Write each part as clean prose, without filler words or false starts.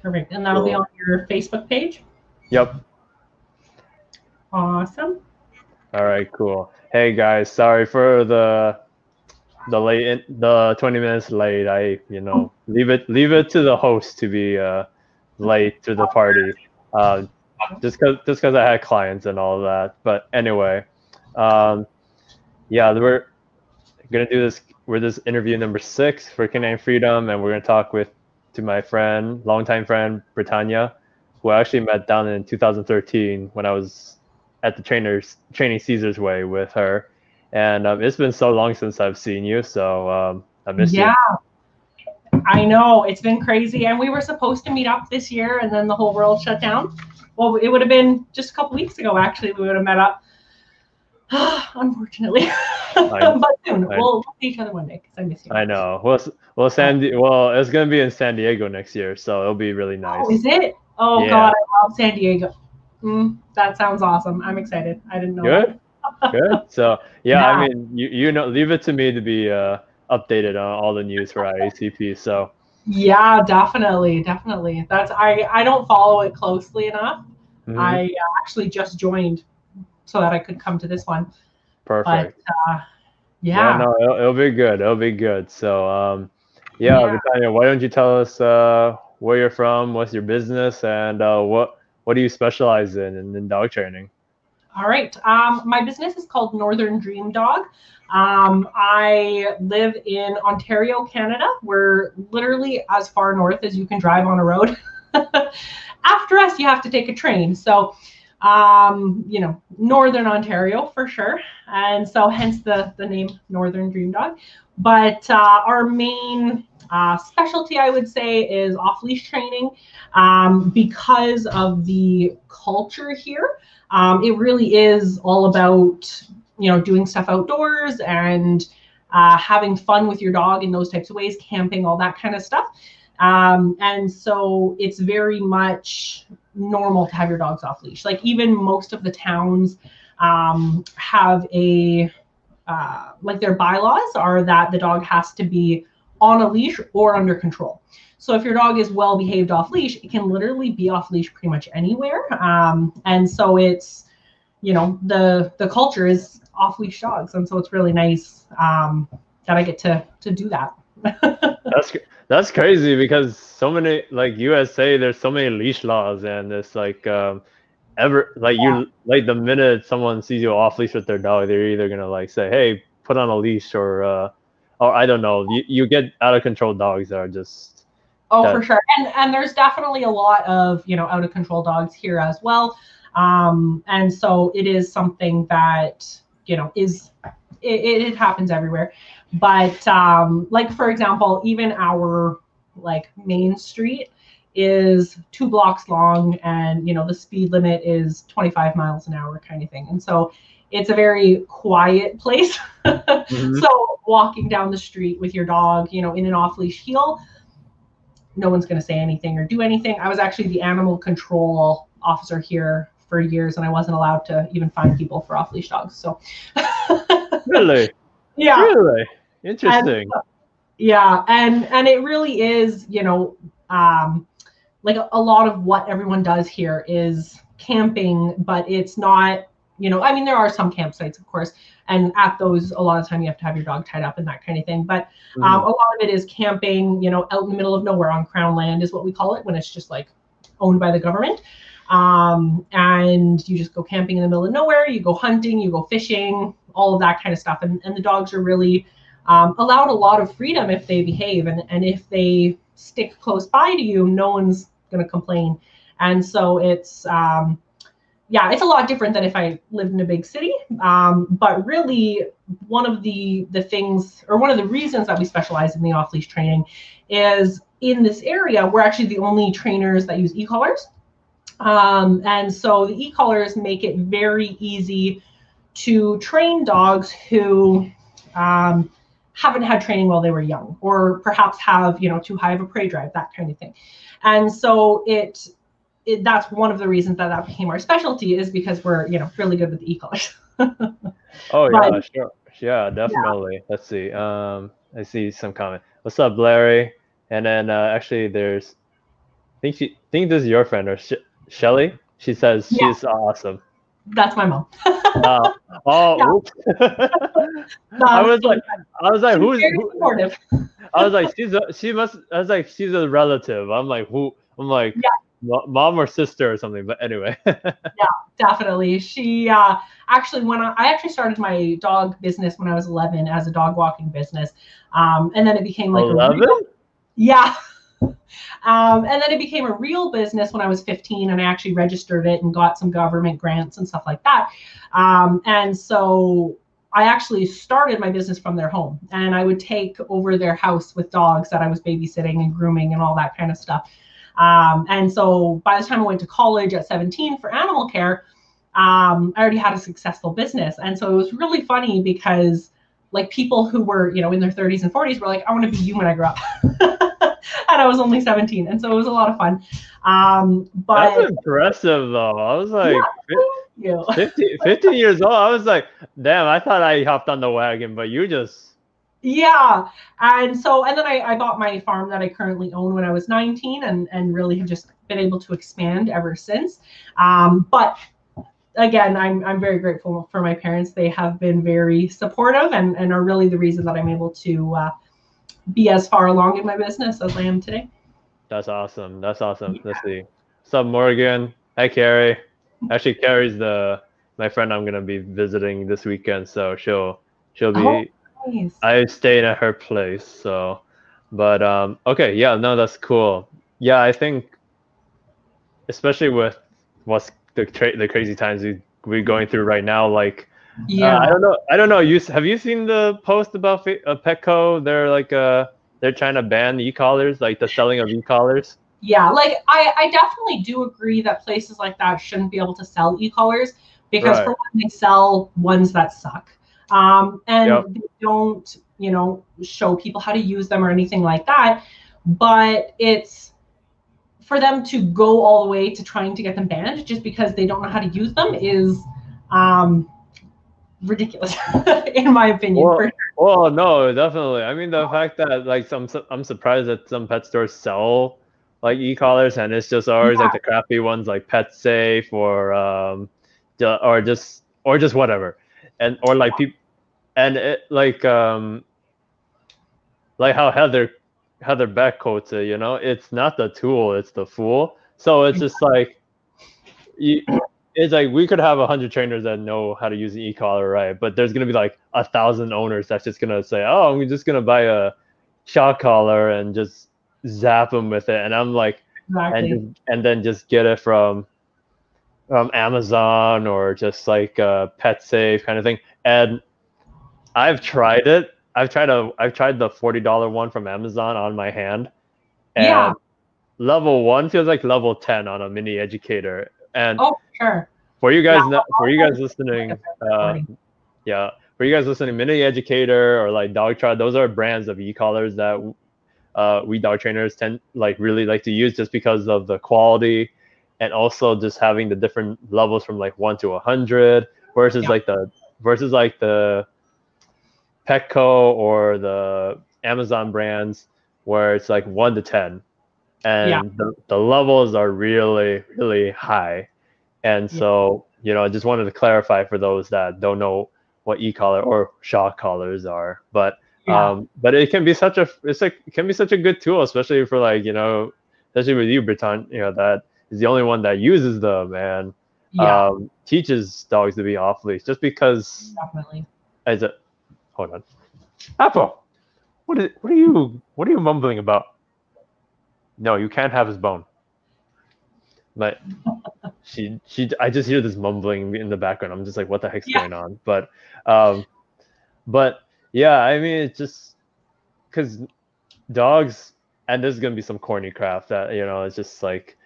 Perfect. And that'll be on your Facebook page? Yep. Awesome. All right, cool. Hey guys, sorry for the 20 minutes late. I leave it to the host to be late to the party. Just because I had clients and all of that. But anyway, yeah, we're gonna do this. We're this interview number 6 for Canine Freedom, and we're gonna talk to my friend, longtime friend Brittanya, who I actually met down in 2013 when I was at the training Caesar's Way with her. And it's been so long since I've seen you, so I miss you. Yeah, I know. It's been crazy. And we were supposed to meet up this year, and then the whole world shut down. Well, it would have been just a couple weeks ago, actually, we would have met up. Unfortunately. But soon. We'll see each other one day, because I miss you. I know. Well, it's going to be in San Diego next year, so it'll be really nice. Oh, is it? Oh, yeah. God, I love San Diego. That sounds awesome. I'm excited. I didn't know. Good. Good. So, yeah, I mean, you know, leave it to me to be updated on all the news for IACP. So. Yeah, definitely. That's I don't follow it closely enough. Mm-hmm. I actually just joined so that I could come to this one. Perfect. But, yeah. No, it'll be good. It'll be good. So, Brittanya, why don't you tell us where you're from, what's your business, and what do you specialize in dog training? All right. My business is called Northern Dream Dog. I live in Ontario, Canada. We're literally as far north as you can drive on a road. After us, you have to take a train. So, Northern Ontario for sure. And so hence the name Northern Dream Dog. But our main specialty, I would say, is off-leash training because of the culture here. It really is all about, doing stuff outdoors and having fun with your dog in those types of ways, camping, all that kind of stuff. And so it's very much normal to have your dogs off leash. Like even most of the towns have like their bylaws are that the dog has to be on a leash or under control. So if your dog is well behaved off leash, it can literally be off leash pretty much anywhere. And so it's, the culture is off leash dogs. And so it's really nice that I get to do that. That's crazy because so many, like USA, there's so many leash laws, and it's like the minute someone sees you off leash with their dog, they're either gonna like say, hey, put on a leash, or I don't know, you get out of control dogs that are just for sure. And there's definitely a lot of out of control dogs here as well. And so it is something that it happens everywhere. But like, for example, even our main street is 2 blocks long, and the speed limit is 25 miles an hour kind of thing. And so it's a very quiet place. Mm-hmm. So walking down the street with your dog, in an off-leash heel, no one's going to say anything or do anything. I was actually the animal control officer here for years, and I wasn't allowed to even find people for off-leash dogs. So really? Yeah. Really? Interesting. And it really is, like a lot of what everyone does here is camping, but it's not, there are some campsites, of course, and at those, a lot of time you have to have your dog tied up and that kind of thing. But a lot of it is camping, out in the middle of nowhere on Crown land is what we call it, when it's just like owned by the government. And you just go camping in the middle of nowhere, you go hunting, you go fishing, all of that kind of stuff. And the dogs are really allowed a lot of freedom if they behave. And if they stick close by to you, no one's going to complain. And so it's a lot different than if I lived in a big city. But really, one of the things, or one of the reasons that we specialize in the off-leash training is in this area, we're actually the only trainers that use e-collars. And so the e-collars make it very easy to train dogs who haven't had training while they were young, or perhaps have, too high of a prey drive, that kind of thing. And so that's one of the reasons that became our specialty, is because we're, really good with the e-collars. Yeah, sure. Yeah, definitely. Yeah. Let's see. I see some comment. What's up, Larry? And then actually I think this is your friend or Shelly. She says Yeah. she's awesome. That's my mom. Oh, Yeah. oops. I was like, who's very supportive. I was like, I was like, she's a relative. I'm like, who? I'm like, Yeah. Mom or sister or something. But anyway. Yeah, definitely. She actually, when I actually started my dog business when I was 11 as a dog walking business, and then it became like 11? Yeah. And then it became a real business when I was 15, and I actually registered it and got some government grants and stuff like that. And so I actually started my business from their home, and I would take over their house with dogs that I was babysitting and grooming and all that kind of stuff. And so by the time I went to college at 17 for animal care, I already had a successful business. And so it was really funny because like people who were, in their 30s and 40s were like, I want to be you when I grow up. And I was only 17. And so it was a lot of fun. But that's impressive though. I was like, yeah, 15 years old. I was like, damn, I thought I hopped on the wagon, but you just. Yeah. And then I bought my farm that I currently own when I was 19 and really have just been able to expand ever since. But again, I'm very grateful for my parents. They have been very supportive and are really the reason that I'm able to be as far along in my business as I am today. That's awesome. Let's see. What's up, Morgan? Hi, Carrie. Actually, Carrie's my friend I'm gonna be visiting this weekend, so she'll be. Nice. I'm staying at her place, so. But okay, yeah, no, that's cool. Yeah, I think, especially with what's the crazy times we're going through right now, like. Yeah. I don't know. Have you seen the post about Petco? They're like they're trying to ban e-collars, like the selling of e-collars. Yeah, like I definitely do agree that places like that shouldn't be able to sell e-collars because for one, they sell ones that suck. And they don't, show people how to use them or anything like that. But it's for them to go all the way to trying to get them banned just because they don't know how to use them is ridiculous in my opinion. Well, no, definitely. I mean, the fact that like I'm surprised that some pet stores sell like e-collars and it's just always like the crappy ones like Pet Safe or just whatever, and or like people and it like how Heather Beck quotes it, it's not the tool, it's the fool. So it's just like it's like we could have 100 trainers that know how to use an e-collar, right? But there's gonna be like 1,000 owners that's just gonna say, "Oh, I'm just gonna buy a shock collar and just zap them with it," and I'm like, and then just get it from Amazon or just like Pet Safe kind of thing. And I've tried it. I've tried the $40 one from Amazon on my hand, and level 1 feels like level 10 on a mini educator. And for you guys listening, mini educator or like Dog Trot, those are brands of e-collars that we dog trainers really like to use just because of the quality and also just having the different levels from like 1 to 100 versus like the Petco or the Amazon brands where it's like 1 to 10 and the levels are really, really high. And so, I just wanted to clarify for those that don't know what e-collar or shock collars are, but it can be such a good tool, especially for like, especially with you, Brittanya, that is the only one that uses them and teaches dogs to be off leash just because hold on. Apple, what are you mumbling about? No, you can't have his bone. But I just hear this mumbling in the background. I'm just like, what the heck's going on? But yeah, I mean, it's just because dogs, and this is gonna be some corny crap that it's just like,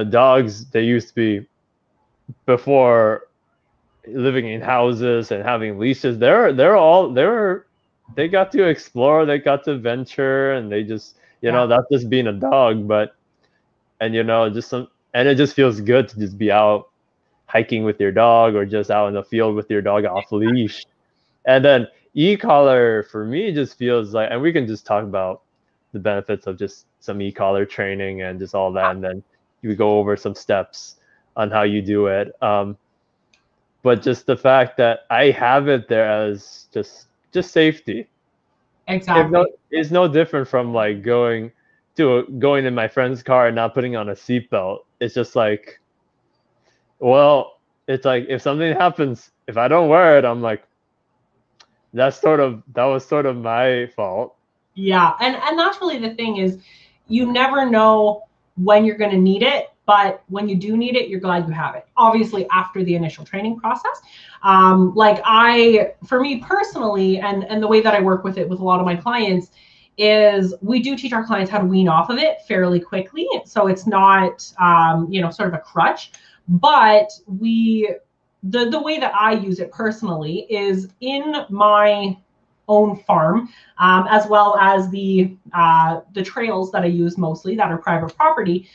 dogs, they used to be, before living in houses and having leashes, they got to explore, they got to venture, and they just that's just being a dog. But and it just feels good to just be out hiking with your dog or just out in the field with your dog off leash. And then e-collar for me just feels like, and we can just talk about the benefits of just some e-collar training and just all that, and then you go over some steps on how you do it. But just the fact that I have it there as just safety. Exactly. It's no different from like going in my friend's car and not putting on a seatbelt. It's just like, well, it's like if something happens, if I don't wear it, I'm like, that was sort of my fault. Yeah, and that's really the thing is, you never know when you're going to need it, but when you do need it, you're glad you have it. Obviously, after the initial training process, for me personally, and the way that I work with it with a lot of my clients is we do teach our clients how to wean off of it fairly quickly, so it's not sort of a crutch, but the way that I use it personally is in my own farm, as well as the trails that I use mostly that are private property.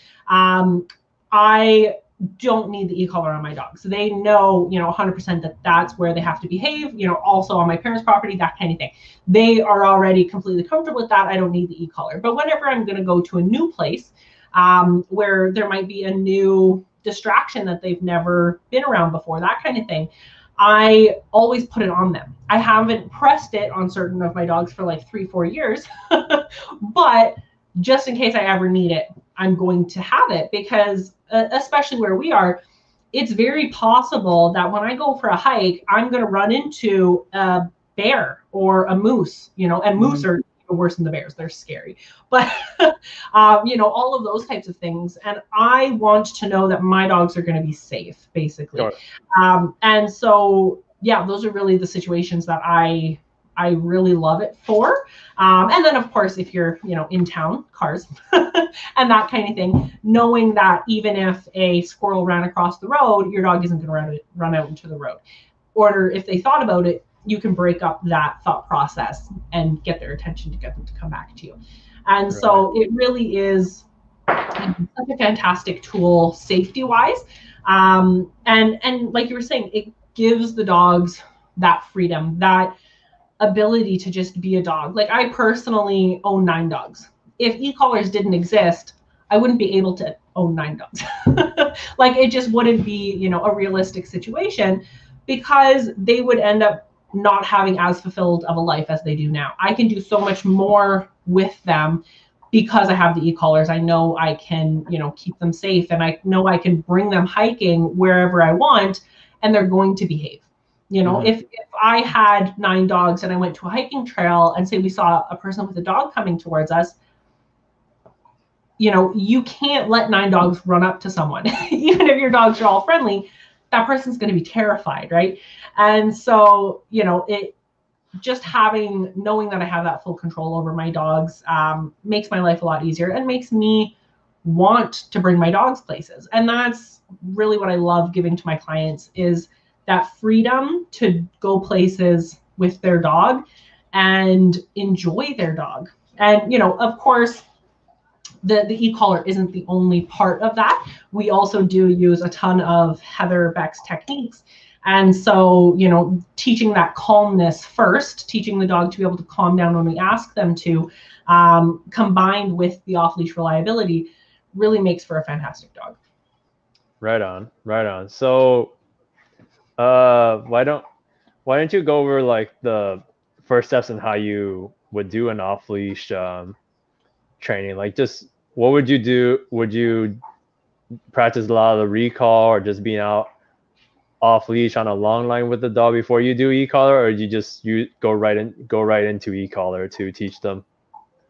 I don't need the e-collar on my dogs. So they know, 100% that that's where they have to behave, also on my parents' property, that kind of thing. They are already completely comfortable with that. I don't need the e-collar. But whenever I'm going to go to a new place, where there might be a new distraction that they've never been around before, that kind of thing, I always put it on them. I haven't pressed it on certain of my dogs for like 3-4 years, but just in case I ever need it, I'm going to have it, because especially where we are, it's very possible that when I go for a hike, I'm going to run into a bear or a moose, and moose are worse than the bears. They're scary, but all of those types of things. And I want to know that my dogs are going to be safe, basically. Sure. And so, yeah, those are really the situations that I really love it for. And then of course, if you're, in town, cars and that kind of thing, knowing that even if a squirrel ran across the road, your dog isn't going to run out into the road. Or if they thought about it, you can break up that thought process and get their attention to get them to come back to you. And so it really is such a fantastic tool safety wise. And like you were saying, it gives the dogs that freedom, that ability to just be a dog. Like I personally own 9 dogs. If e-collars didn't exist, I wouldn't be able to own 9 dogs. Like it just wouldn't be, a realistic situation, because they would end up not having as fulfilled of a life as they do now. I can do so much more with them because I have the e-collars. I know I can, keep them safe, and I know I can bring them hiking wherever I want, and they're going to behave. If I had 9 dogs and I went to a hiking trail and say we saw a person with a dog coming towards us, you can't let 9 dogs run up to someone. Even if your dogs are all friendly, that person's going to be terrified, right? And so, it just knowing that I have that full control over my dogs makes my life a lot easier and makes me want to bring my dogs places. And that's really what I love giving to my clients, is that freedom to go places with their dog and enjoy their dog. And, of course, the e-collar isn't the only part of that. We also do use a ton of Heather Beck's techniques. And so, teaching that calmness first, teaching the dog to be able to calm down when we ask them to, combined with the off-leash reliability, really makes for a fantastic dog. Right on. So, why don't you go over like the first steps in how you would do an off-leash training? Like, just what would you do? Would you practice a lot of the recall, or just being out off leash on a long line with the dog before you do e-collar, or you go right into e-collar to teach them?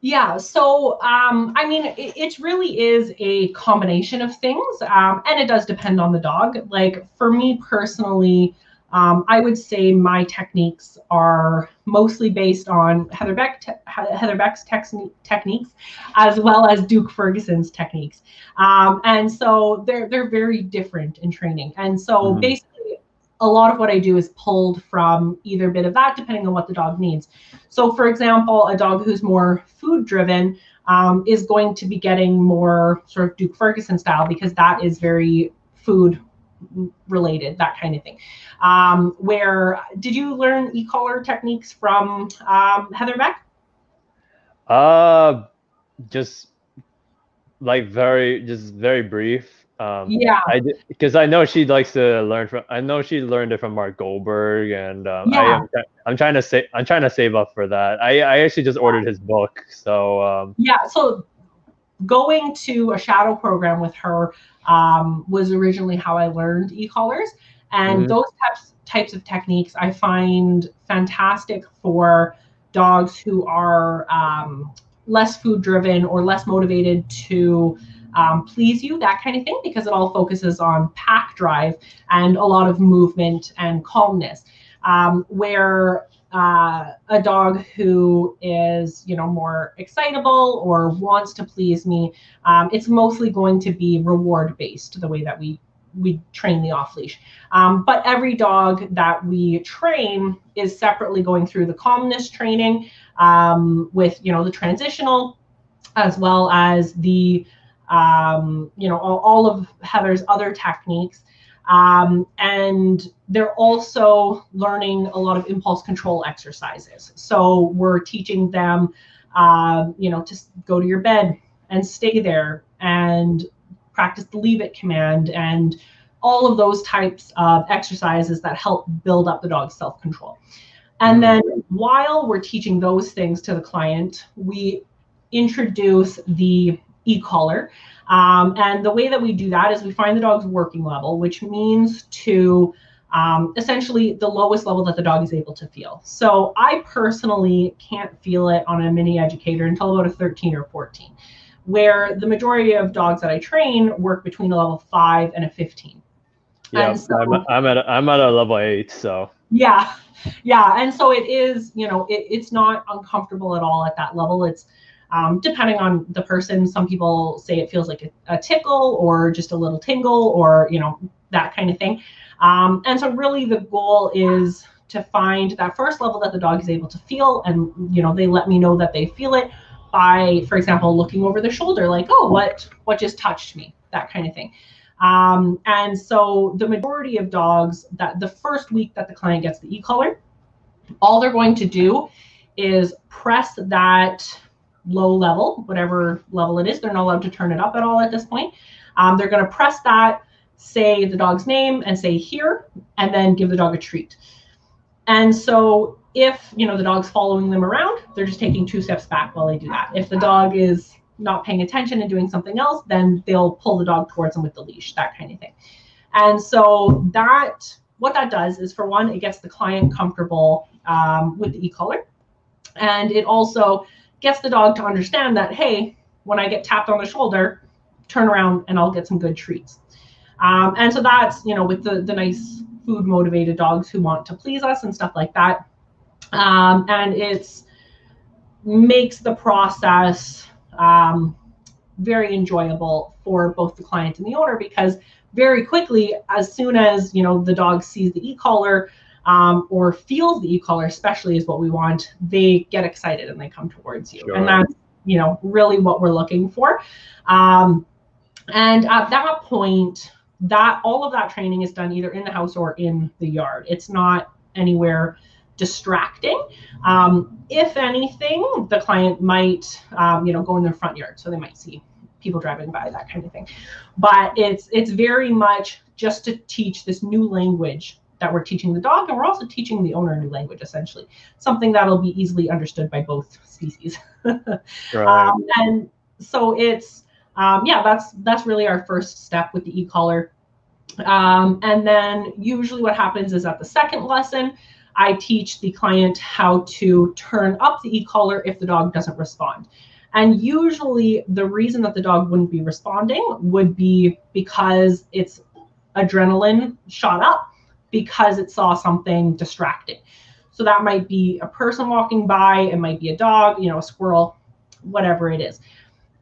Yeah, so it really is a combination of things, and it does depend on the dog. Like for me personally, I would say my techniques are mostly based on Heather Beck's techniques, as well as Duke Ferguson's techniques, and so they're very different in training. And so basically, a lot of what I do is pulled from either bit of that, depending on what the dog needs. So for example, a dog who's more food driven is going to be getting more sort of Duke Ferguson style, because that is very food related, that kind of thing. Where did you learn e-collar techniques from Heather Beck? Just like very brief. Yeah, Because I know she likes to learn from. I know she learned it from Mark Goldberg, and yeah, I'm trying to save up for that. I actually just ordered his book, so yeah. So going to a shadow program with her was originally how I learned e-collars, and mhm. those types of techniques I find fantastic for dogs who are less food driven or less motivated to please you, that kind of thing, because it all focuses on pack drive and a lot of movement and calmness. Where a dog who is, more excitable or wants to please me, it's mostly going to be reward based, the way that we train the off leash. But every dog that we train is separately going through the calmness training, with the transitional, as well as the all of Heather's other techniques. And they're also learning a lot of impulse control exercises. So we're teaching them, to go to your bed and stay there, and practice the leave it command, and all of those types of exercises that help build up the dog's self-control. And then while we're teaching those things to the client, we introduce the e-collar. And the way that we do that is we find the dog's working level, which means to essentially the lowest level that the dog is able to feel. So I personally can't feel it on a mini educator until about a 13 or 14, where the majority of dogs that I train work between a level 5 and a 15. Yeah, And so I'm at a level 8, so yeah, yeah. And so it is, it's not uncomfortable at all at that level. It's depending on the person. Some people say it feels like a tickle or just a little tingle, or, that kind of thing. And so really the goal is to find that first level that the dog is able to feel. And, they let me know that they feel it by, for example, looking over their shoulder, like, oh, what just touched me, that kind of thing. And so the majority of dogs, that the first week that the client gets the e-collar, all they're going to do is press that low level, whatever level it is. They're not allowed to turn it up at all at this point. They're going to press that, say the dog's name and say here, and then give the dog a treat. And so if, the dog's following them around, they're just taking 2 steps back while they do that. If the dog is not paying attention and doing something else, then they'll pull the dog towards them with the leash, that kind of thing. And so what that does is, for one, it gets the client comfortable with the e-collar. And it also gets the dog to understand that, hey, when I get tapped on the shoulder, turn around and I'll get some good treats. And so that's, with the nice food motivated dogs who want to please us and stuff like that. And it's makes the process very enjoyable for both the client and the owner, because very quickly, as soon as the dog sees the e-collar or feels the e-collar, especially is what we want, they get excited and they come towards you. Sure. And that's really what we're looking for. And at that point, that all of that training is done either in the house or in the yard. It's not anywhere distracting. If anything, the client might, go in their front yard, so they might see people driving by, that kind of thing. But it's very much just to teach this new language that we're teaching the dog, and we're also teaching the owner a new language, essentially, something that'll be easily understood by both species. Right. And so it's that's really our first step with the e-collar. And then usually what happens is, at the second lesson, I teach the client how to turn up the e-collar if the dog doesn't respond. And usually the reason that the dog wouldn't be responding would be because its adrenaline shot up because it saw something distracting. So that might be a person walking by, it might be a dog, a squirrel, whatever it is.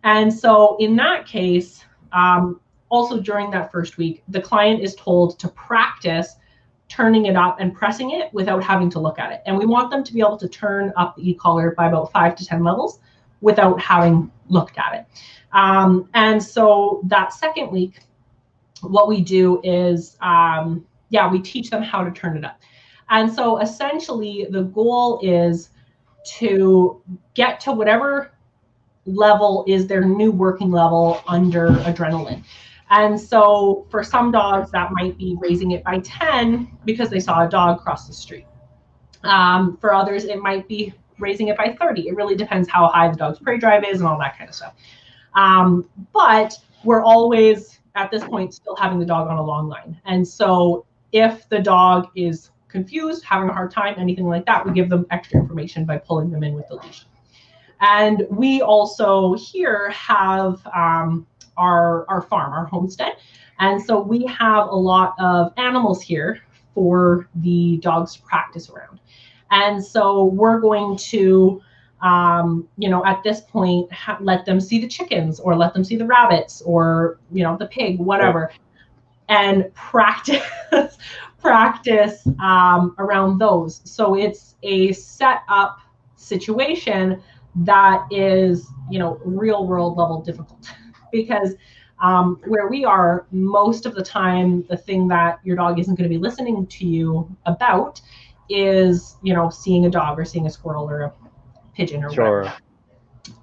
And so in that case, also during that first week, the client is told to practice turning it up and pressing it without having to look at it. And we want them to be able to turn up the e-collar by about 5 to 10 levels without having looked at it. And so that second week, what we do is, we teach them how to turn it up. And so essentially the goal is to get to whatever level is their new working level under adrenaline. And so for some dogs, that might be raising it by 10 because they saw a dog cross the street. For others, it might be raising it by 30. It really depends how high the dog's prey drive is and all that kind of stuff. But we're always, at this point, still having the dog on a long line. And so if the dog is confused, having a hard time, anything like that, we give them extra information by pulling them in with the leash. And we also here have our farm, our homestead. And so we have a lot of animals here for the dogs to practice around. And so we're going to, at this point, let them see the chickens or let them see the rabbits or, the pig, whatever, and practice around those. So it's a set up situation that is, real world level difficult because where we are, most of the time, the thing that your dog isn't going to be listening to you about is, seeing a dog or seeing a squirrel or a pigeon or whatever.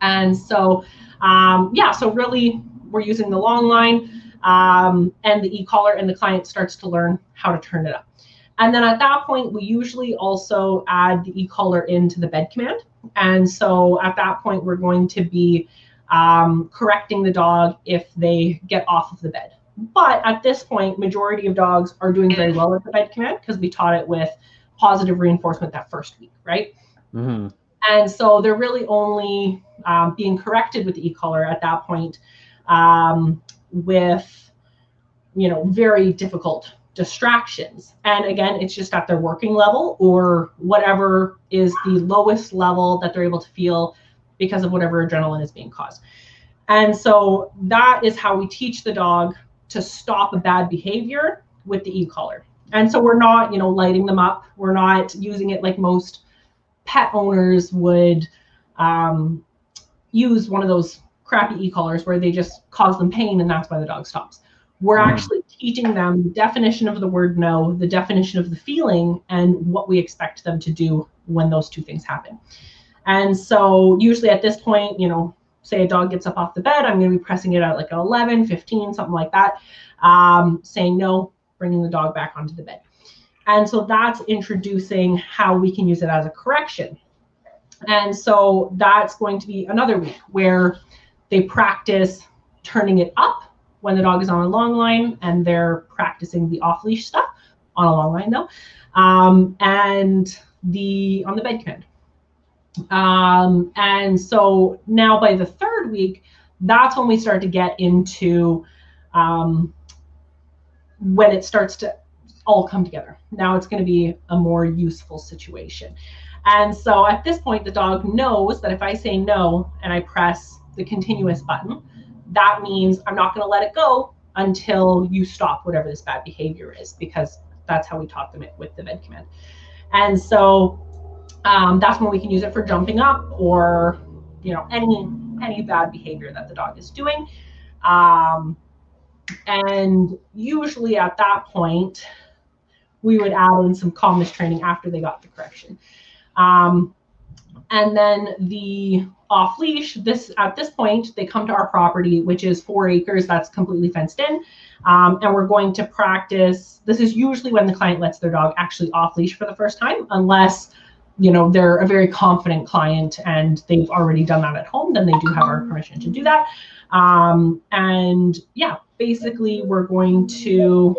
And so, so really we're using the long line and the e-collar, and the client starts to learn how to turn it up. And then at that point, we usually also add the e-collar into the bed command. And so at that point, we're going to be correcting the dog if they get off of the bed. But at this point, majority of dogs are doing very well at the bed command because we taught it with positive reinforcement that first week, right? Mm-hmm. And so they're really only being corrected with the e-collar at that point with, very difficult distractions. And again, it's just at their working level or whatever is the lowest level that they're able to feel because of whatever adrenaline is being caused. And so that is how we teach the dog to stop a bad behavior with the e-collar. And so we're not, lighting them up. We're not using it like most pet owners would use one of those crappy e-collars where they just cause them pain and that's why the dog stops. We're actually teaching them the definition of the word no, the definition of the feeling, and what we expect them to do when those two things happen. And so usually at this point, say a dog gets up off the bed, I'm going to be pressing it out like an 11, 15, something like that, saying no, bringing the dog back onto the bed. And so that's introducing how we can use it as a correction. And so that's going to be another week where they practice turning it up when the dog is on a long line, and they're practicing the off-leash stuff on a long line though, and on the bed command. And so now by the third week, that's when we start to get into when it starts to all come together. Now it's going to be a more useful situation. And so at this point, the dog knows that if I say no and I press the continuous button, that means I'm not going to let it go until you stop whatever this bad behavior is, because that's how we taught them it with the bed command. And so that's when we can use it for jumping up or, any bad behavior that the dog is doing. And usually at that point, we would add in some calmness training after they got the correction. And then the off leash, at this point, they come to our property, which is 4 acres that's completely fenced in. And we're going to practice. This is usually when the client lets their dog actually off leash for the first time, unless, they're a very confident client and they've already done that at home, then they do have our permission to do that. And yeah, basically we're going to,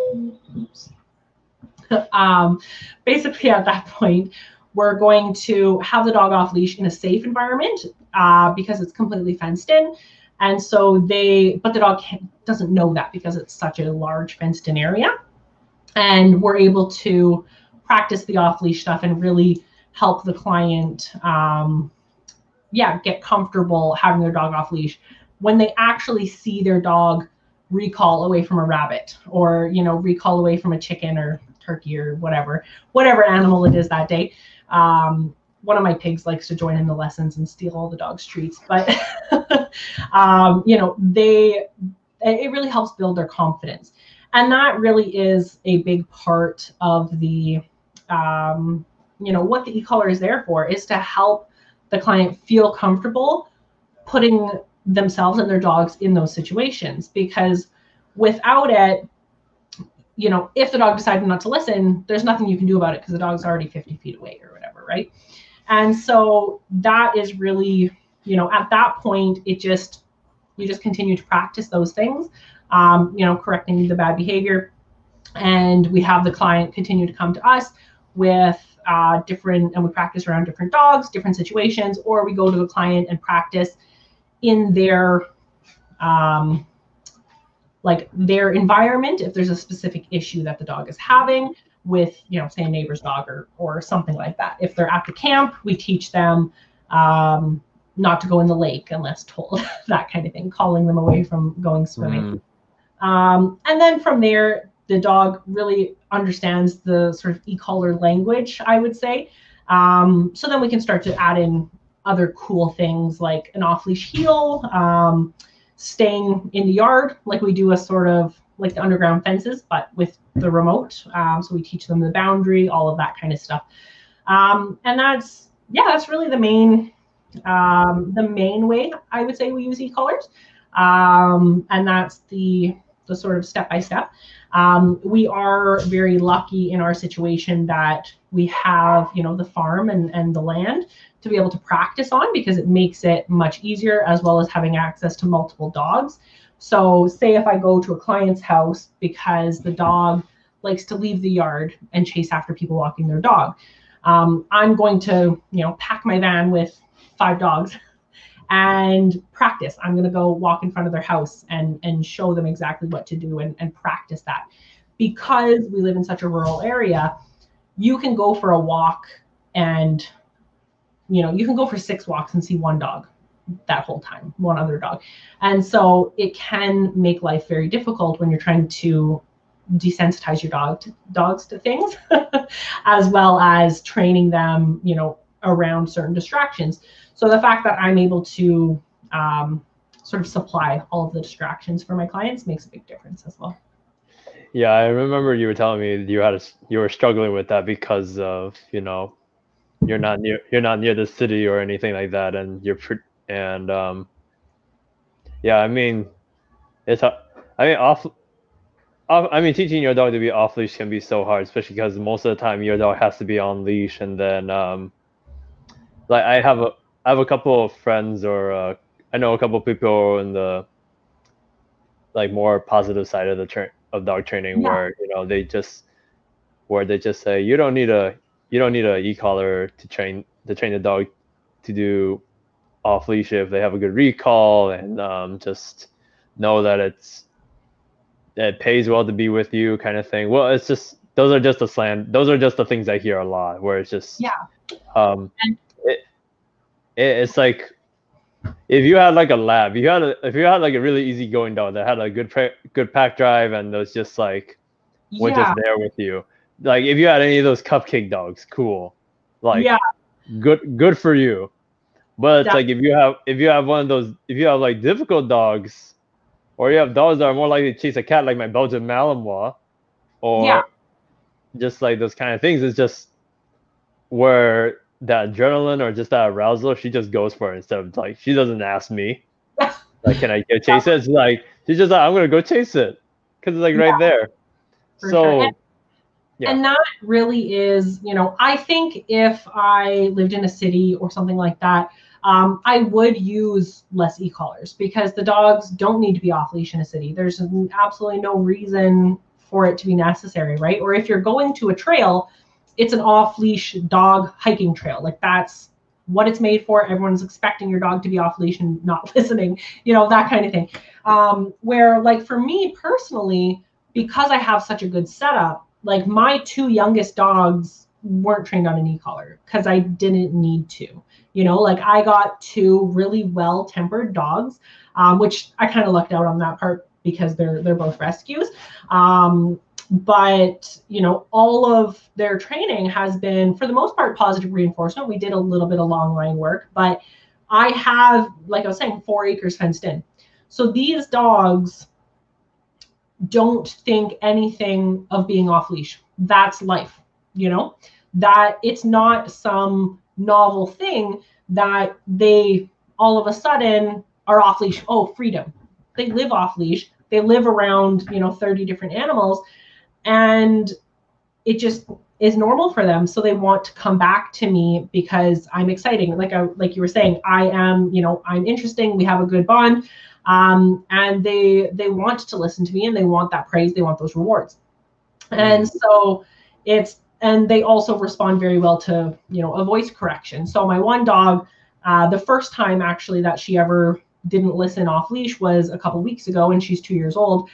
basically at that point, we're going to have the dog off leash in a safe environment because it's completely fenced in. And so but the dog doesn't know that because it's such a large fenced in area. And we're able to practice the off leash stuff and really help the client, get comfortable having their dog off leash when they actually see their dog recall away from a rabbit or, recall away from a chicken or turkey or whatever animal it is that day. One of my pigs likes to join in the lessons and steal all the dog's treats, but it really helps build their confidence. And that really is a big part of the, what the e-collar is there for, is to help the client feel comfortable putting themselves and their dogs in those situations, because without it, you know, if the dog decided not to listen, there's nothing you can do about it because the dog's already 50 feet away or whatever, right? And so that is really, you know, at that point, you just continue to practice those things, you know, correcting the bad behavior. And we have the client continue to come to us with different, and we practice around different dogs, different situations, or we go to the client and practice in their like their environment if there's a specific issue that the dog is having with, you know, say a neighbor's dog or something like that. If they're at the camp, we teach them not to go in the lake unless told, that kind of thing, calling them away from going swimming. And then from there, the dog really understands the sort of e-collar language, I would say. So then we can start to add in other cool things like an off-leash heel, staying in the yard, like we do a sort of like the underground fences, but with the remote. So we teach them the boundary, all of that kind of stuff. And that's really the main way I would say we use e-collars. And that's the sort of step-by-step. We are very lucky in our situation that we have, you know, the farm and the land to be able to practice on, because it makes it much easier, as well as having access to multiple dogs. So say if I go to a client's house because the dog likes to leave the yard and chase after people walking their dog, I'm going to, you know, pack my van with 5 dogs and practice. I'm going to go walk in front of their house and show them exactly what to do and practice that. Because we live in such a rural area, you can go for a walk and, you know, you can go for 6 walks and see 1 dog that whole time, 1 other dog. And so it can make life very difficult when you're trying to desensitize your dogs to things, as well as training them, you know, around certain distractions. So the fact that I'm able to sort of supply all of the distractions for my clients makes a big difference as well. Yeah, I remember you were telling me you were struggling with that because of, you know, you're not near the city or anything like that, and yeah, I mean, I mean, teaching your dog to be off leash can be so hard, especially because most of the time your dog has to be on leash, and then like I have a couple of friends, or I know a couple of people in the like more positive side of of dog training, where, you know, they just say you don't need a e-collar to train the dog to do off leash if they have a good recall, and just know that it pays well to be with you, kind of thing. Well, it's just those are just the things I hear a lot, where it's just it's like if you had like a lab, if you had like a really easygoing dog that had a good pack drive and was just like was just there with you. Like if you had any of those cupcake dogs, cool. Like good for you. But it's like if you have one of those, if you have like difficult dogs, or you have dogs that are more likely to chase a cat, like my Belgian Malinois, or just like those kind of things, it's just where that adrenaline or just that arousal, she just goes for it instead of like, she doesn't ask me, like, can I go chase it? It's like, she's just like, I'm going to go chase it because it's like right there. So, and that really is, you know, I think if I lived in a city or something like that, I would use less e-collars, because the dogs don't need to be off leash in a city. There's absolutely no reason for it to be necessary, right? Or if you're going to a trail, it's an off leash dog hiking trail. Like that's what it's made for. Everyone's expecting your dog to be off leash and not listening, you know, that kind of thing. Where like for me personally, because I have such a good setup, like my 2 youngest dogs weren't trained on an e-collar because I didn't need to, you know, like I got 2 really well-tempered dogs, which I kind of lucked out on that part because they're both rescues. But, you know, all of their training has been, for the most part, positive reinforcement. We did a little bit of long line work, but I have, like I was saying, 4 acres fenced in. So these dogs don't think anything of being off leash. That's life, you know, that it's not some novel thing that they all of a sudden are off leash. Oh, freedom. They live off leash. They live around, 30 different animals, and it just is normal for them. So they want to come back to me because I'm exciting. Like you were saying, I am, I'm interesting. We have a good bond. And they want to listen to me, and they want that praise. They want those rewards. And so and they also respond very well to, a voice correction. So my one dog, the first time actually that she ever didn't listen off leash was a couple weeks ago, and she's 2 years old,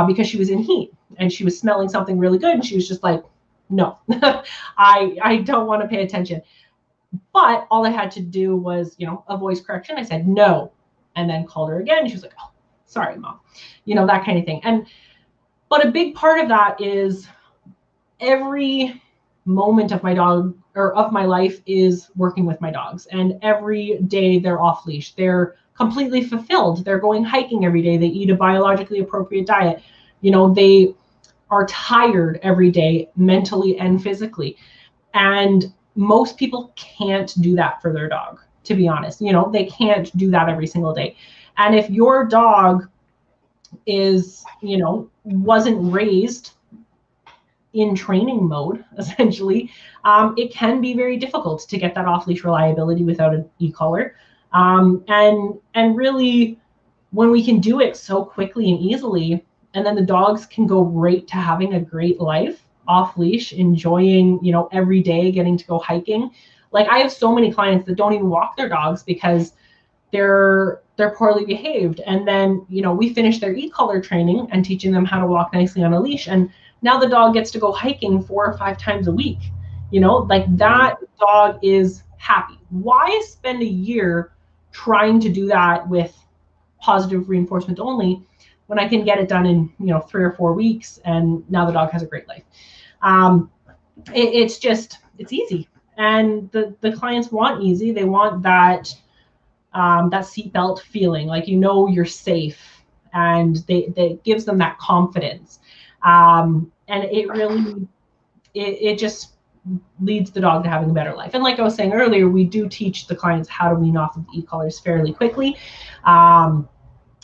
because she was in heat and she was smelling something really good, and she was just like, no, I don't want to pay attention. But all I had to do was, a voice correction. I said no, and then called her again. She was like, oh, sorry, Mom, that kind of thing. But a big part of that is every moment of my dog or of my life is working with my dogs, and every day they're off leash. They're completely fulfilled. They're going hiking every day. They eat a biologically appropriate diet. They are tired every day, mentally and physically. And most people can't do that for their dog, to be honest. They can't do that every single day. And if your dog is, wasn't raised in training mode, essentially, it can be very difficult to get that off-leash reliability without an e-collar. And really, when we can do it so quickly and easily, and then the dogs can go right to having a great life off leash, enjoying, every day getting to go hiking. Like, I have so many clients that don't even walk their dogs because they're poorly behaved. And then, we finish their e-collar training and teaching them how to walk nicely on a leash. And now the dog gets to go hiking 4 or 5 times a week. That dog is happy. Why spend a year trying to do that with positive reinforcement only when I can get it done in, 3 or 4 weeks, and now the dog has a great life? It's easy. And the clients want easy. They want that seatbelt feeling, like, you're safe, and they gives them that confidence. And it really, it just leads the dog to having a better life. And like I was saying earlier, we do teach the clients how to wean off of the e-collars fairly quickly.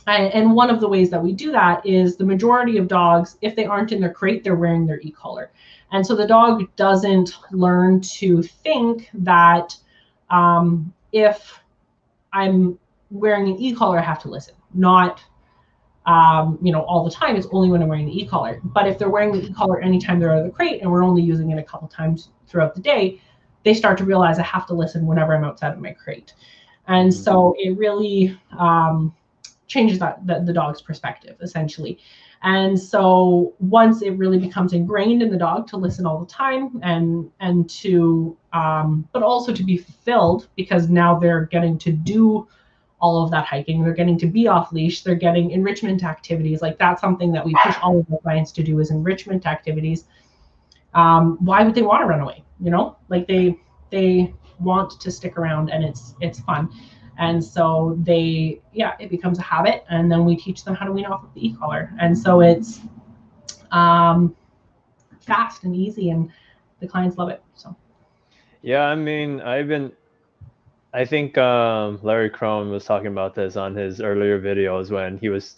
And one of the ways that we do that is the majority of dogs, if they aren't in their crate, they're wearing their e-collar. And so the dog doesn't learn to think that if I'm wearing an e-collar, I have to listen. Not, all the time. It's only when I'm wearing the e-collar. But if they're wearing the e-collar anytime they're out of the crate, and we're only using it a couple times throughout the day, they start to realize I have to listen whenever I'm outside of my crate. And so it really changes the dog's perspective, essentially. And so once it really becomes ingrained in the dog to listen all the time, and to but also to be fulfilled, because now they're getting to do all of that hiking, they're getting to be off leash, they're getting enrichment activities. Like, that's something that we push all of our clients to do, is enrichment activities. Why would they want to run away? Like, they want to stick around, and it's fun. And so it becomes a habit, and then we teach them how to wean off of the e-collar. And so it's fast and easy, and the clients love it. So yeah, I mean, I think Larry Crone was talking about this on his earlier videos when he was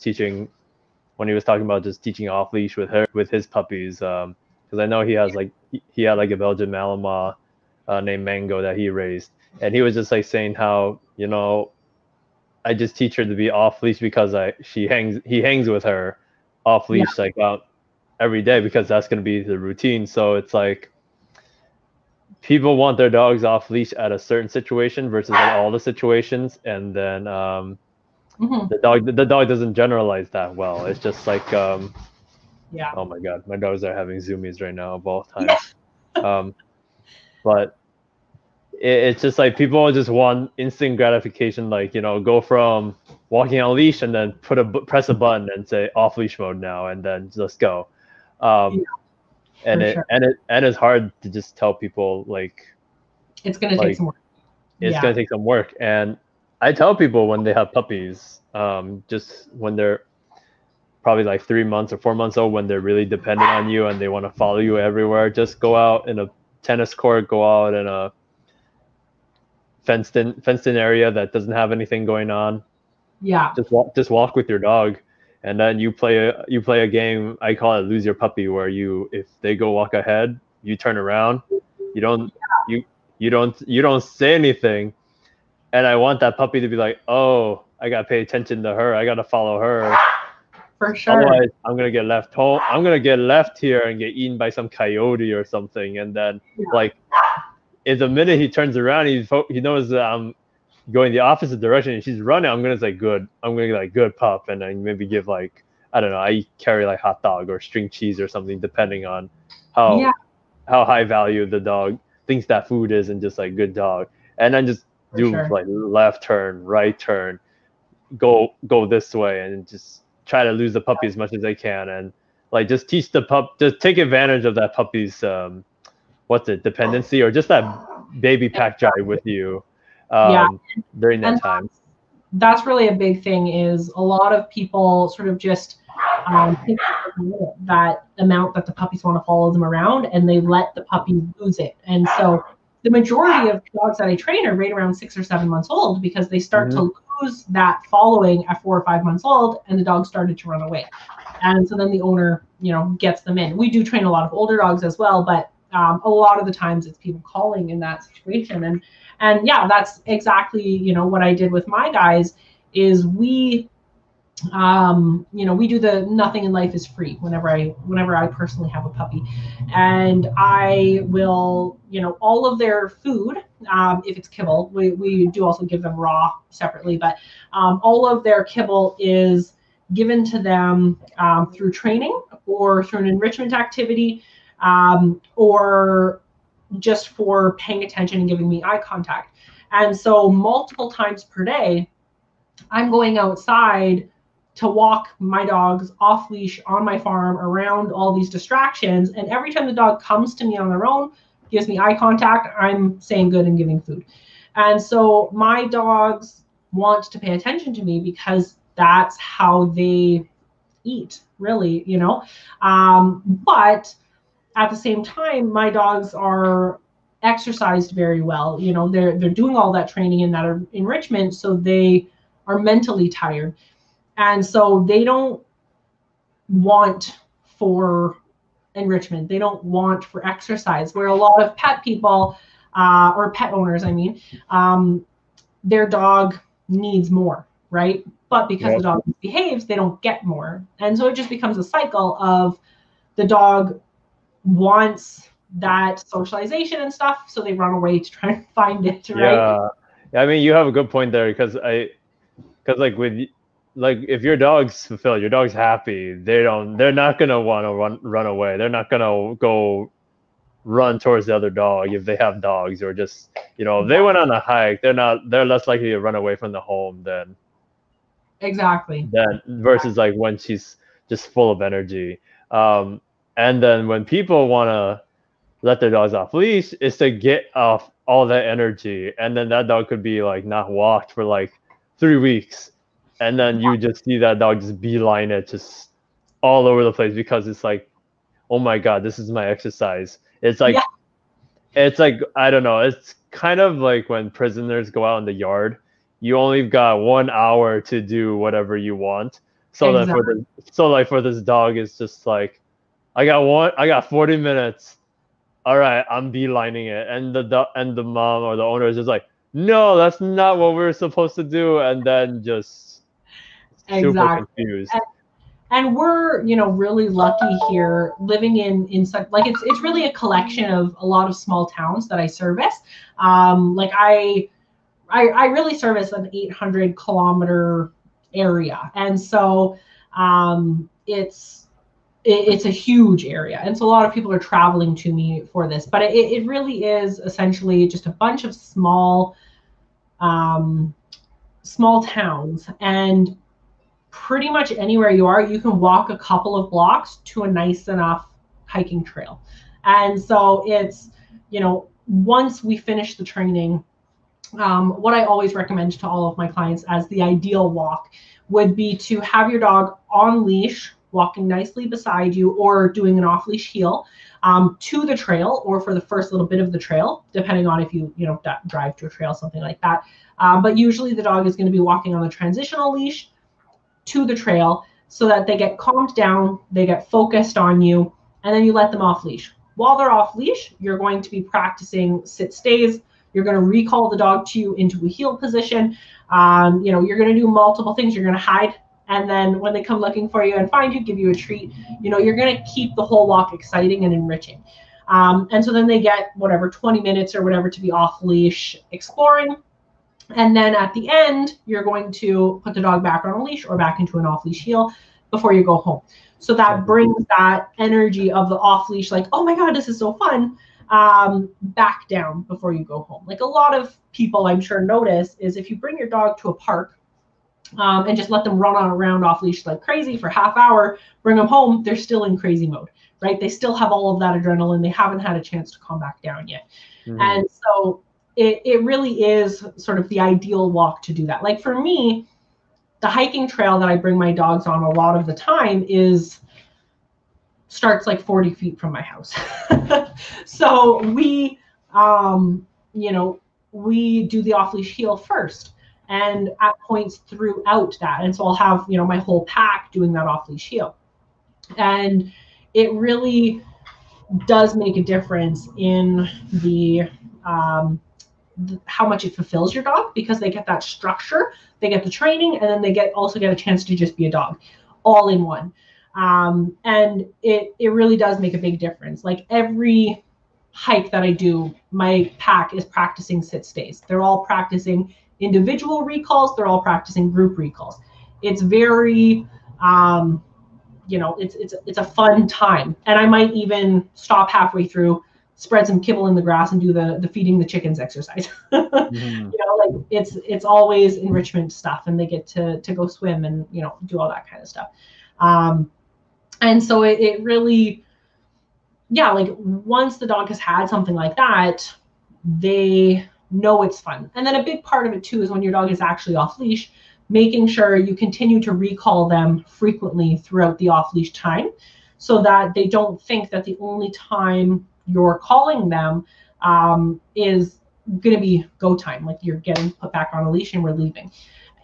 talking about just teaching off leash with his puppies, because I know he had like a Belgian Malinois named Mango that he raised, and he was just like saying how, I just teach her to be off leash because he hangs with her off leash, like, every day, because that's going to be the routine. So it's like, people want their dogs off leash at a certain situation versus all the situations, and then the dog doesn't generalize that well. It's just like, oh my god, my dogs are having zoomies right now of all times. But it's just like, people just want instant gratification, like, go from walking on a leash and then press a button and say off leash mode now, and then just go. And it's hard to just tell people, like, it's going to take some work. It's going to take some work. And I tell people when they have puppies, just when they're probably like 3 months or 4 months old, when they're really dependent on you and they want to follow you everywhere, just go out in a tennis court, go out in a fenced in area that doesn't have anything going on. Yeah. Just walk with your dog, and then you play a game. I call it lose your puppy, where if they go walk ahead, you turn around, you don't you don't say anything, and I want that puppy to be like, oh, I gotta pay attention to her, I gotta follow her. For sure. Otherwise, I'm gonna get left home. I'm gonna get left here and get eaten by some coyote or something, and then like, in the minute he turns around, he knows that I'm going the opposite direction and she's running. I'm gonna say good. I'm gonna be like good pup, and then maybe give like, I don't know. I carry like hot dog or string cheese or something, depending on how high value the dog thinks that food is, and just like good dog. And then just like left turn, right turn, go this way, and just try to lose the puppy as much as they can, and like just teach the pup, just take advantage of that puppy's dependency, or just that baby pack drive with you during that time. That's really a big thing, is a lot of people sort of just think that amount that the puppies want to follow them around, and they let the puppy lose it. And so the majority of dogs that I train are right around 6 or 7 months old, because they start to lose that following at 4 or 5 months old, and the dog started to run away. And so then the owner, gets them in. We do train a lot of older dogs as well, but a lot of the times it's people calling in that situation. And yeah, that's exactly, what I did with my guys, is we do the nothing in life is free whenever I personally have a puppy. And I will, all of their food, if it's kibble, we do also give them raw separately, but all of their kibble is given to them through training, or through an enrichment activity, or just for paying attention and giving me eye contact. And so multiple times per day, I'm going outside to walk my dogs off leash on my farm around all these distractions. And every time the dog comes to me on their own, gives me eye contact, I'm saying good and giving food. And so my dogs want to pay attention to me, because that's how they eat, really, but at the same time, my dogs are exercised very well. They're doing all that training and that enrichment, so they are mentally tired. And so they don't want for enrichment. They don't want for exercise, where a lot of pet people, or pet owners, their dog needs more, right? But because the dog behaves, they don't get more. And so it just becomes a cycle of the dog wants that socialization and stuff, so they run away to try and find it, right? Yeah, I mean, you have a good point there, because if your dog's fulfilled, your dog's happy, they're not gonna want to run away. They're not gonna go run towards the other dog if they have dogs, or just if they went on a hike, they're less likely to run away from the home than versus like when she's just full of energy. And then when people want to let their dogs off leash, is to get off all that energy, and then that dog could be like not walked for like 3 weeks, and then you just see that dog just beeline it just all over the place, because it's like, oh my god, this is my exercise. It's like I don't know, it's kind of like when prisoners go out in the yard, you only got 1 hour to do whatever you want. So that for this dog, it's just like, I got 40 minutes. All right, I'm beelining it, and the mom or the owner is just like, no, that's not what we're supposed to do, and then just super confused. And we're, really lucky here, living in such, like, it's really a collection of a lot of small towns that I service. I really service an 800-kilometer area, and so it's a huge area, and so a lot of people are traveling to me for this. But it really is essentially just a bunch of small towns, and pretty much anywhere you are, you can walk a couple of blocks to a nice enough hiking trail. And so it's, once we finish the training, what I always recommend to all of my clients as the ideal walk would be to have your dog on leash walking nicely beside you, or doing an off-leash heel to the trail, or for the first little bit of the trail, depending on if you drive to a trail, something like that. But usually the dog is going to be walking on the transitional leash to the trail so that they get calmed down, they get focused on you, and then you let them off leash. While they're off leash, you're going to be practicing sit stays. You're going to recall the dog to you into a heel position. You're going to do multiple things. You're going to hide. And then when they come looking for you and find you, give you a treat, you're going to keep the whole walk exciting and enriching. And so then they get 20 minutes or whatever to be off leash exploring. And then at the end, you're going to put the dog back on a leash or back into an off leash heel before you go home. So that brings that energy of the off leash, like, oh my God, this is so fun, back down before you go home. Like a lot of people I'm sure notice is if you bring your dog to a park and just let them run on around off leash like crazy for half hour, bring them home, they're still in crazy mode, right? They still have all of that adrenaline. They haven't had a chance to calm back down yet. Mm-hmm. And so it really is sort of the ideal walk to do that. Like for me, the hiking trail that I bring my dogs on a lot of the time starts like 40 feet from my house. So we do the off-leash heel first, and at points throughout that. And so I'll have, my whole pack doing that off-leash heel. And it really does make a difference in the how much it fulfills your dog, because they get that structure, they get the training, and then they also get a chance to just be a dog all in one. And it really does make a big difference. Like every hike that I do, my pack is practicing sit stays. They're all practicing individual recalls. They're all practicing group recalls. It's very, it's a fun time. And I might even stop halfway through, spread some kibble in the grass, and do the feeding the chickens exercise. Mm-hmm. It's always enrichment stuff, and they get to go swim and do all that kind of stuff. And so it really, like once the dog has had something like that, they know it's fun. And then a big part of it too is when your dog is actually off leash, making sure you continue to recall them frequently throughout the off leash time, so that they don't think that the only time you're calling them is going to be go time, like you're getting put back on a leash and we're leaving.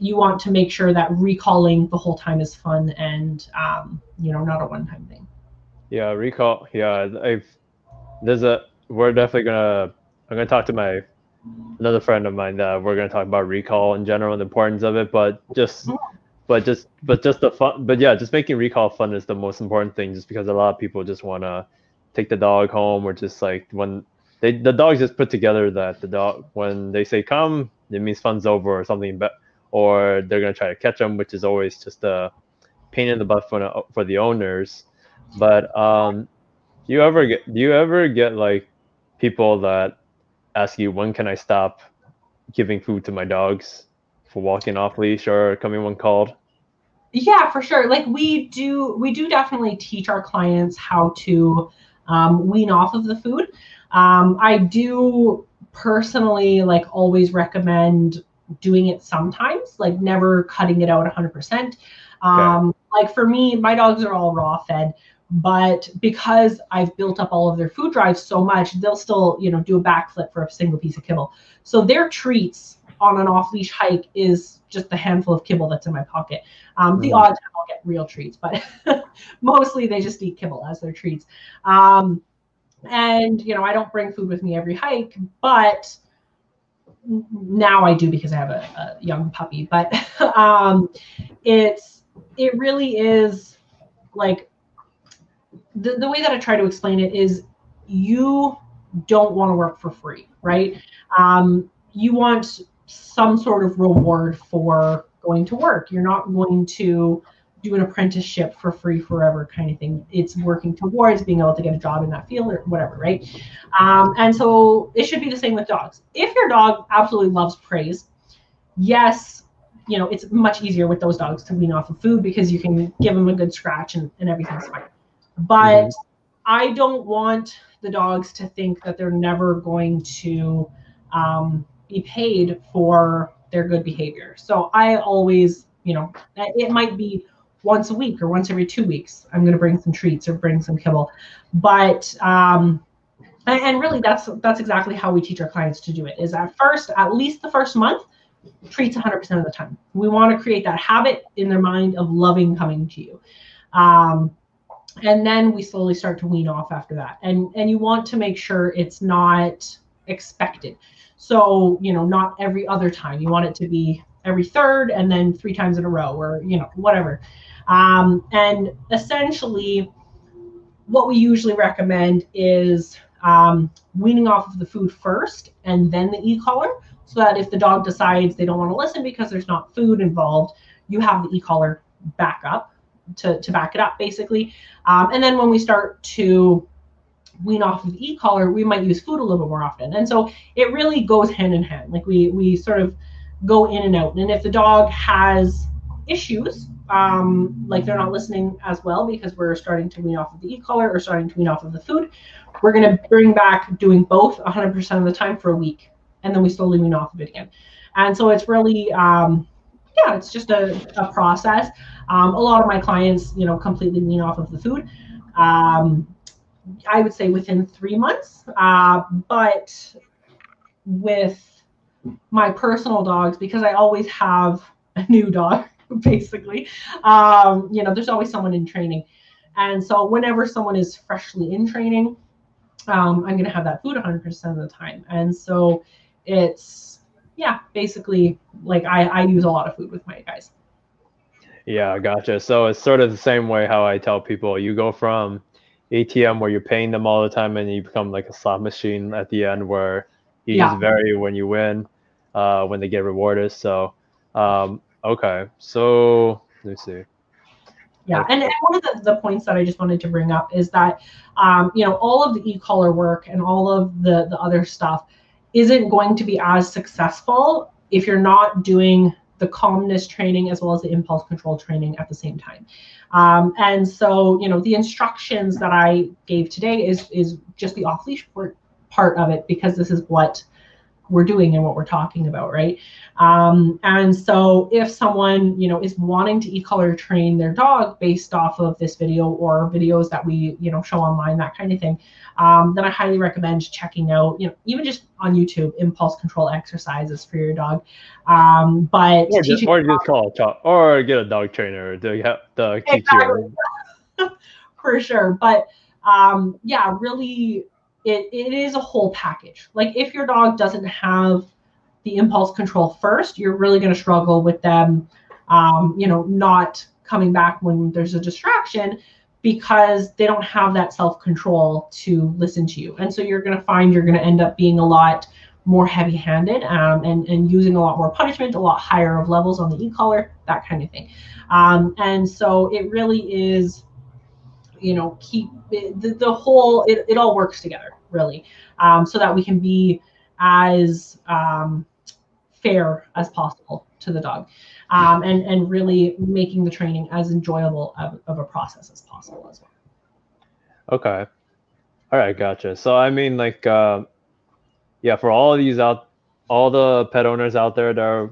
You want to make sure that recalling the whole time is fun and not a one-time thing. Yeah, recall. Yeah, we're definitely I'm gonna talk to another friend of mine that we're gonna talk about recall in general and the importance of it, but just the fun. But yeah, just making recall fun is the most important thing, just because a lot of people just want to take the dog home, or just like when the dog's just put together that the dog, when they say come, it means fun's over or something, or they're going to try to catch them, which is always just a pain in the butt for the owners. But do you ever get like people that ask you, when can I stop giving food to my dogs for walking off leash or coming when called? Yeah, for sure. Like we do definitely teach our clients how to wean off of the food. I do personally always recommend doing it sometimes, like never cutting it out 100%. Okay. Like for me, my dogs are all raw fed, but because I've built up all of their food drives so much, they'll still, do a backflip for a single piece of kibble. So their treats on an off-leash hike is just the handful of kibble that's in my pocket. The odd time I'll get real treats, but mostly they just eat kibble as their treats. And, I don't bring food with me every hike, but now I do because I have a young puppy. But it really is like, the way that I try to explain it is, you don't want to work for free, right? You want some sort of reward for going to work. You're not going to do an apprenticeship for free forever kind of thing. It's working towards being able to get a job in that field or whatever, right? And so it should be the same with dogs. If your dog absolutely loves praise, yes, it's much easier with those dogs to wean off of food because you can give them a good scratch and everything's fine. But I don't want the dogs to think that they're never going to be paid for their good behavior. So I always, it might be once a week or once every 2 weeks, I'm going to bring some treats or bring some kibble. But and really that's exactly how we teach our clients to do it, is at least the first month, treats 100% of the time. We want to create that habit in their mind of loving coming to you. And then we slowly start to wean off after that. And you want to make sure it's not expected. So, not every other time. You want it to be every third and then 3 times in a row, or, whatever. And essentially what we usually recommend is weaning off of the food first and then the e-collar, so that if the dog decides they don't want to listen because there's not food involved, you have the e-collar back up to back it up, basically. And then when we start to wean off of the e-collar, we might use food a little bit more often. And so it really goes hand in hand. Like we sort of go in and out. And if the dog has issues, like they're not listening as well because we're starting to wean off of the e-collar or starting to wean off of the food, we're going to bring back doing both 100% of the time for a week. And then we slowly wean off of it again. And so it's really, it's just a process. A lot of my clients, completely wean off of the food. I would say within 3 months. But with my personal dogs, because I always have a new dog, basically, there's always someone in training. And so whenever someone is freshly in training, I'm going to have that food 100% of the time. And so it's, basically like I use a lot of food with my guys. Yeah, gotcha. So it's sort of the same way how I tell people, you go from ATM where you're paying them all the time and you become like a slot machine at the end where you just vary when you win, when they get rewarded. So, okay. So let me see. Yeah, and one of the points that I just wanted to bring up is that, all of the e-collar work and all of the other stuff isn't going to be as successful if you're not doing the calmness training as well as the impulse control training at the same time. And so, the instructions that I gave today is just the off-leash part of it, because this is what we're doing and what we're talking about, right? And so if someone, is wanting to e-collar train their dog based off of this video or videos that we, show online, that kind of thing, then I highly recommend checking out, even just on YouTube, impulse control exercises for your dog. But or just call or get a dog trainer to teach you. For sure. But really, it is a whole package. Like if your dog doesn't have the impulse control first, you're really going to struggle with them, not coming back when there's a distraction, because they don't have that self-control to listen to you. And so you're going to find you're going to end up being a lot more heavy-handed and using a lot more punishment, a lot higher of levels on the e-collar, that kind of thing. And so it really is, keep the whole, it all works together, really, so that we can be as fair as possible to the dog, and really making the training as enjoyable of a process as possible as well. Okay. All right, gotcha. So I mean, like, for all the pet owners out there that are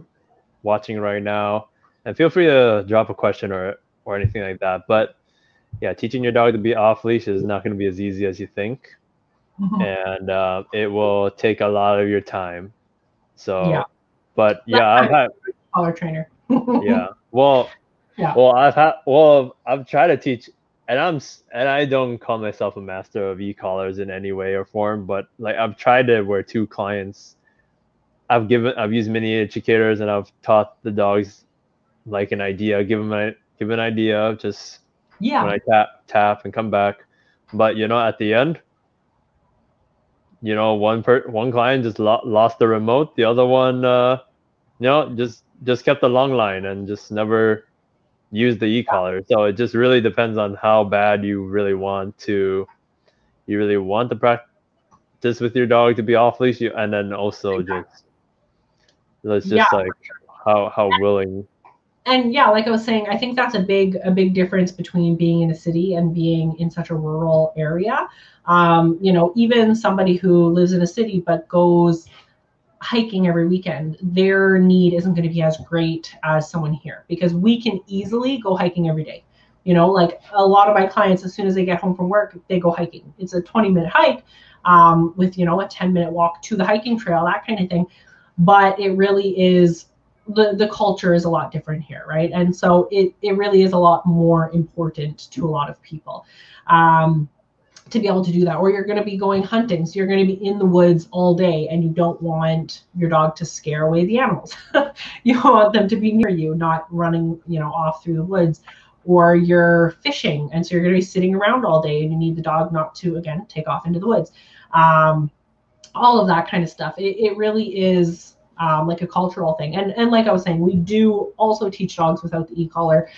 watching right now, and feel free to drop a question or anything like that. But yeah, teaching your dog to be off leash is not going to be as easy as you think, and it will take a lot of your time. So, but I've had collar trainer. I've tried to teach, and I don't call myself a master of e-collars in any way or form, but like I've tried to where 2 clients, I've used mini educators and I've taught the dogs like an idea, give them an idea, just when I tap and come back. But at the end, one client just lost the remote, the other one just kept the long line and just never used the e-collar. So it just really depends on how bad you really want to practice with your dog to be off leash, and then also like how willing. And like I was saying, I think that's a big difference between being in a city and being in such a rural area. Even somebody who lives in a city but goes hiking every weekend, their need isn't going to be as great as someone here, because we can easily go hiking every day. You know, like a lot of my clients, as soon as they get home from work, they go hiking. It's a 20-minute hike with, you know, a 10-minute walk to the hiking trail, that kind of thing. But it really is, the culture is a lot different here, right? And so it really is a lot more important to a lot of people. To be able to do that, or you're going to be going hunting, so you're going to be in the woods all day, and you don't want your dog to scare away the animals. You want them to be near you, not running, you know, off through the woods. Or you're fishing, and so you're going to be sitting around all day, and you need the dog not to, again, take off into the woods. All of that kind of stuff. It really is like a cultural thing. And like I was saying, we do also teach dogs without the e-collar.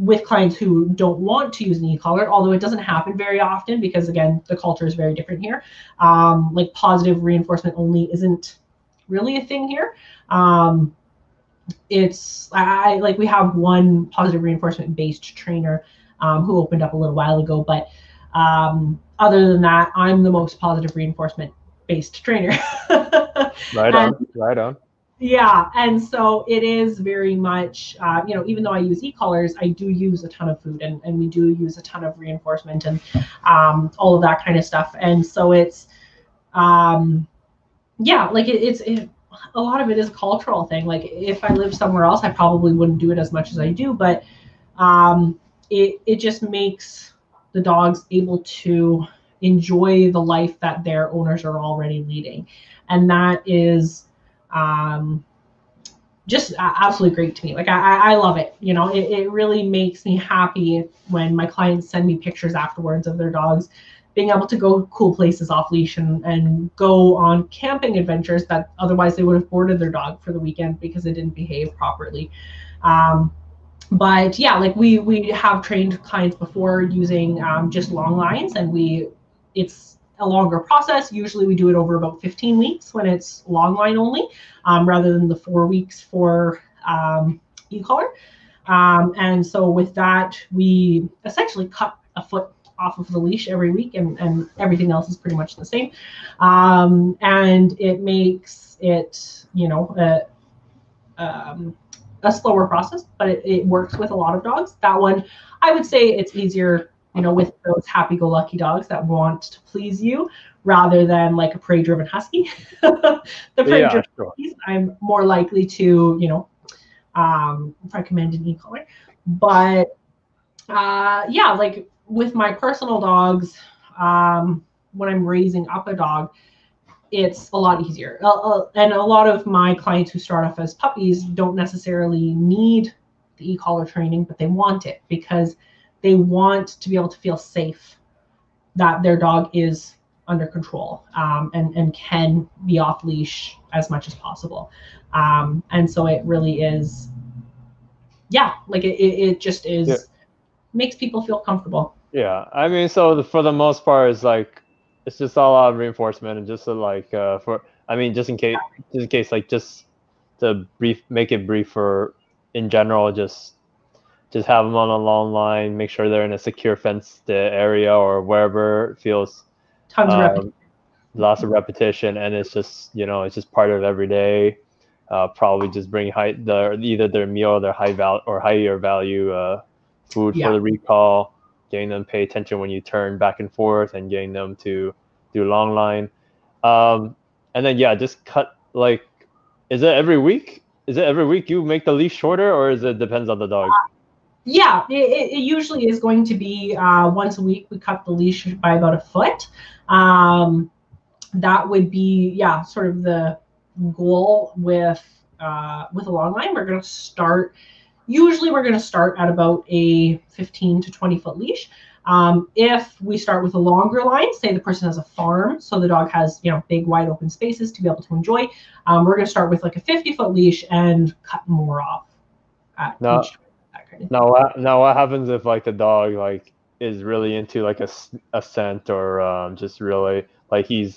With clients who don't want to use an e-collar, although it doesn't happen very often because, again, the culture is very different here. Like positive reinforcement only isn't really a thing here. We have one positive reinforcement based trainer who opened up a little while ago, but other than that, I'm the most positive reinforcement based trainer. Right on. Yeah, and so it is very much, you know, even though I use e-collars, I do use a ton of food, and we do use a ton of reinforcement and all of that kind of stuff. And so it's, yeah, like it's a lot of it is a cultural thing. Like if I lived somewhere else, I probably wouldn't do it as much as I do, but it just makes the dogs able to enjoy the life that their owners are already leading. And that is just absolutely great to me. Like I love it. You know, it really makes me happy when my clients send me pictures afterwards of their dogs being able to go cool places off leash and go on camping adventures that otherwise they would have boarded their dog for the weekend because it didn't behave properly. But yeah, like we have trained clients before using just long lines, and it's a longer process. Usually we do it over about 15 weeks when it's long line only, rather than the 4 weeks for e-collar. And so with that, we essentially cut a foot off of the leash every week, and everything else is pretty much the same. And it makes it, you know, a slower process, but it works with a lot of dogs. That one, I would say it's easier, you know, with those happy-go-lucky dogs that want to please you rather than like a prey-driven husky. The prey-driven huskies, I'm more likely to, you know, recommend an e-collar. But yeah, like with my personal dogs, when I'm raising up a dog, it's a lot easier. And a lot of my clients who start off as puppies don't necessarily need the e-collar training, but they want it because they want to be able to feel safe that their dog is under control, and can be off leash as much as possible. And so it really is, yeah, like it just is, yeah, makes people feel comfortable. Yeah, I mean, so for the most part, it's like it's just all out of reinforcement, and just to like just in case, like just to make it briefer in general, just have them on a long line, make sure they're in a secure fenced area or wherever it feels tons of repetition. Lots of repetition, and it's just, you know, it's just part of every day. Probably just bring either their meal or their higher value food for the recall, getting them to pay attention when you turn back and forth, and getting them to do long line. And then just cut, like, is it every week? You make the leash shorter, or is it depends on the dog? Yeah, it usually is going to be once a week. We cut the leash by about a foot. That would be, sort of the goal with a long line. We're going to start at about a 15 to 20 foot leash. If we start with a longer line, say the person has a farm, so the dog has, you know, big wide open spaces to be able to enjoy, we're going to start with like a 50 foot leash and cut more off at each. Now what happens if like the dog like is really into like a scent, or just really like he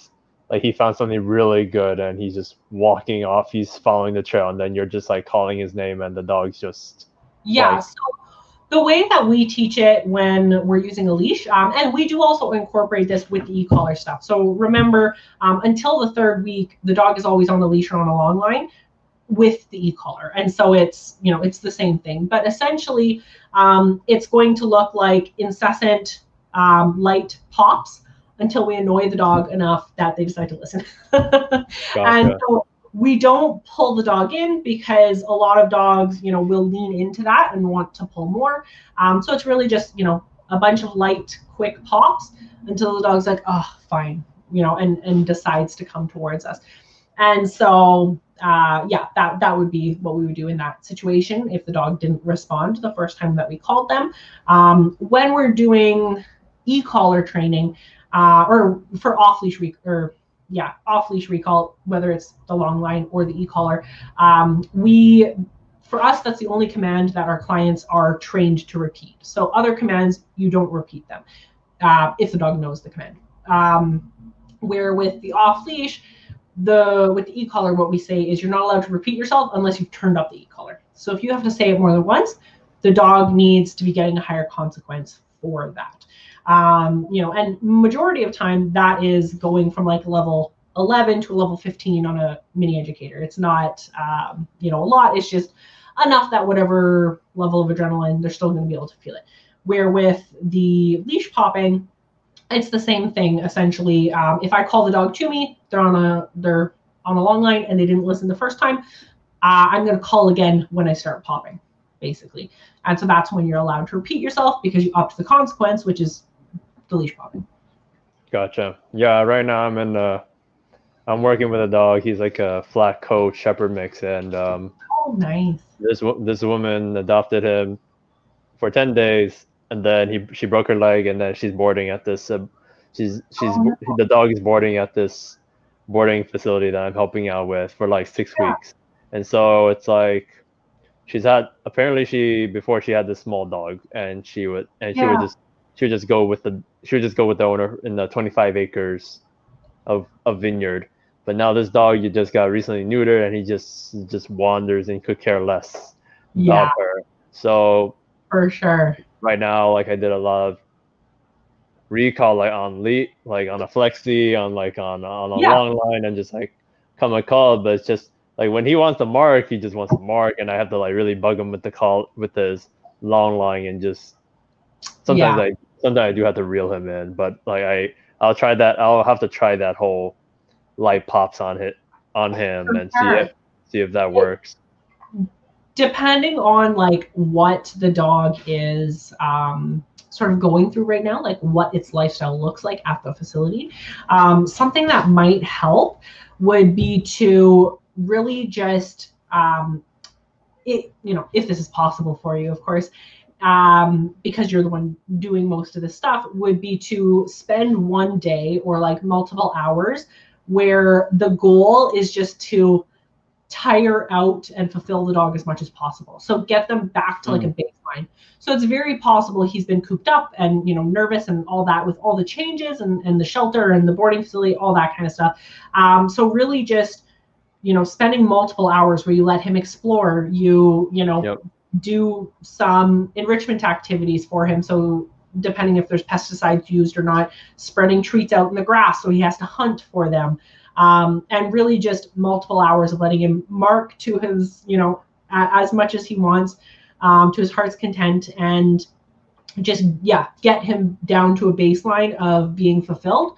found something really good and he's just walking off, he's following the trail, and then you're just like calling his name and the dog's just so the way that we teach it when we're using a leash, and we do also incorporate this with the e-collar stuff. So remember, until the 3rd week, the dog is always on the leash or on a long line with the e-collar. And so it's, it's the same thing. But essentially, it's going to look like incessant light pops until we annoy the dog enough that they decide to listen. Gotcha. And so we don't pull the dog in because a lot of dogs, will lean into that and want to pull more. So it's really just, a bunch of light, quick pops until the dog's like, oh, fine, and decides to come towards us. And so, yeah, that would be what we would do in that situation if the dog didn't respond the first time that we called them. When we're doing e-collar training, or for off-leash off-leash recall, whether it's the long line or the e-collar, for us, that's the only command that our clients are trained to repeat. So other commands, you don't repeat them if the dog knows the command. Where with the off-leash, with the e-collar, what we say is you're not allowed to repeat yourself unless you've turned up the e-collar. So if you have to say it more than once, the dog needs to be getting a higher consequence for that. And majority of time that is going from like level 11 to a level 15 on a mini educator. It's not, a lot. It's just enough that whatever level of adrenaline, they're still going to be able to feel it. Where with the leash popping, it's the same thing essentially. If I call the dog to me, they're on a long line and they didn't listen the first time, I'm going to call again when I start popping, basically. And so that's when you're allowed to repeat yourself because you upped the consequence, which is the leash popping. Gotcha. Yeah, right now I'm working with a dog. He's like a flat coat shepherd mix, and oh, nice. This woman adopted him for 10 days, and then she broke her leg, and then she's boarding at this. The dog is boarding at this boarding facility that I'm helping out with for like 6 weeks, and so it's like before she had this small dog, and she would just go with the owner in the 25 acres of vineyard. But now this dog you just got recently neutered, and he just wanders and could care less about her. So for sure, right now, like I did a lot of recall, like on a flexi, on a long line, and just like come a call. But it's just like when he wants to mark, he just wants to mark, and I have to like really bug him with the call with his long line, and just sometimes I do have to reel him in. But like I'll try that. I'll have to try that whole light pops on him and see if that works. Depending on like what the dog is sort of going through right now, like what its lifestyle looks like at the facility, something that might help would be to really just if this is possible for you, of course, because you're the one doing most of this stuff, would be to spend one day or like multiple hours where the goal is just to tire out and fulfill the dog as much as possible. So get them back to like a baseline. So it's very possible he's been cooped up and, nervous and all that with all the changes and the shelter and the boarding facility, all that kind of stuff. So really just, spending multiple hours where you let him explore, do some enrichment activities for him. So depending if there's pesticides used or not, spreading treats out in the grass so he has to hunt for them. And really just multiple hours of letting him mark to his, as much as he wants, to his heart's content, and just, get him down to a baseline of being fulfilled.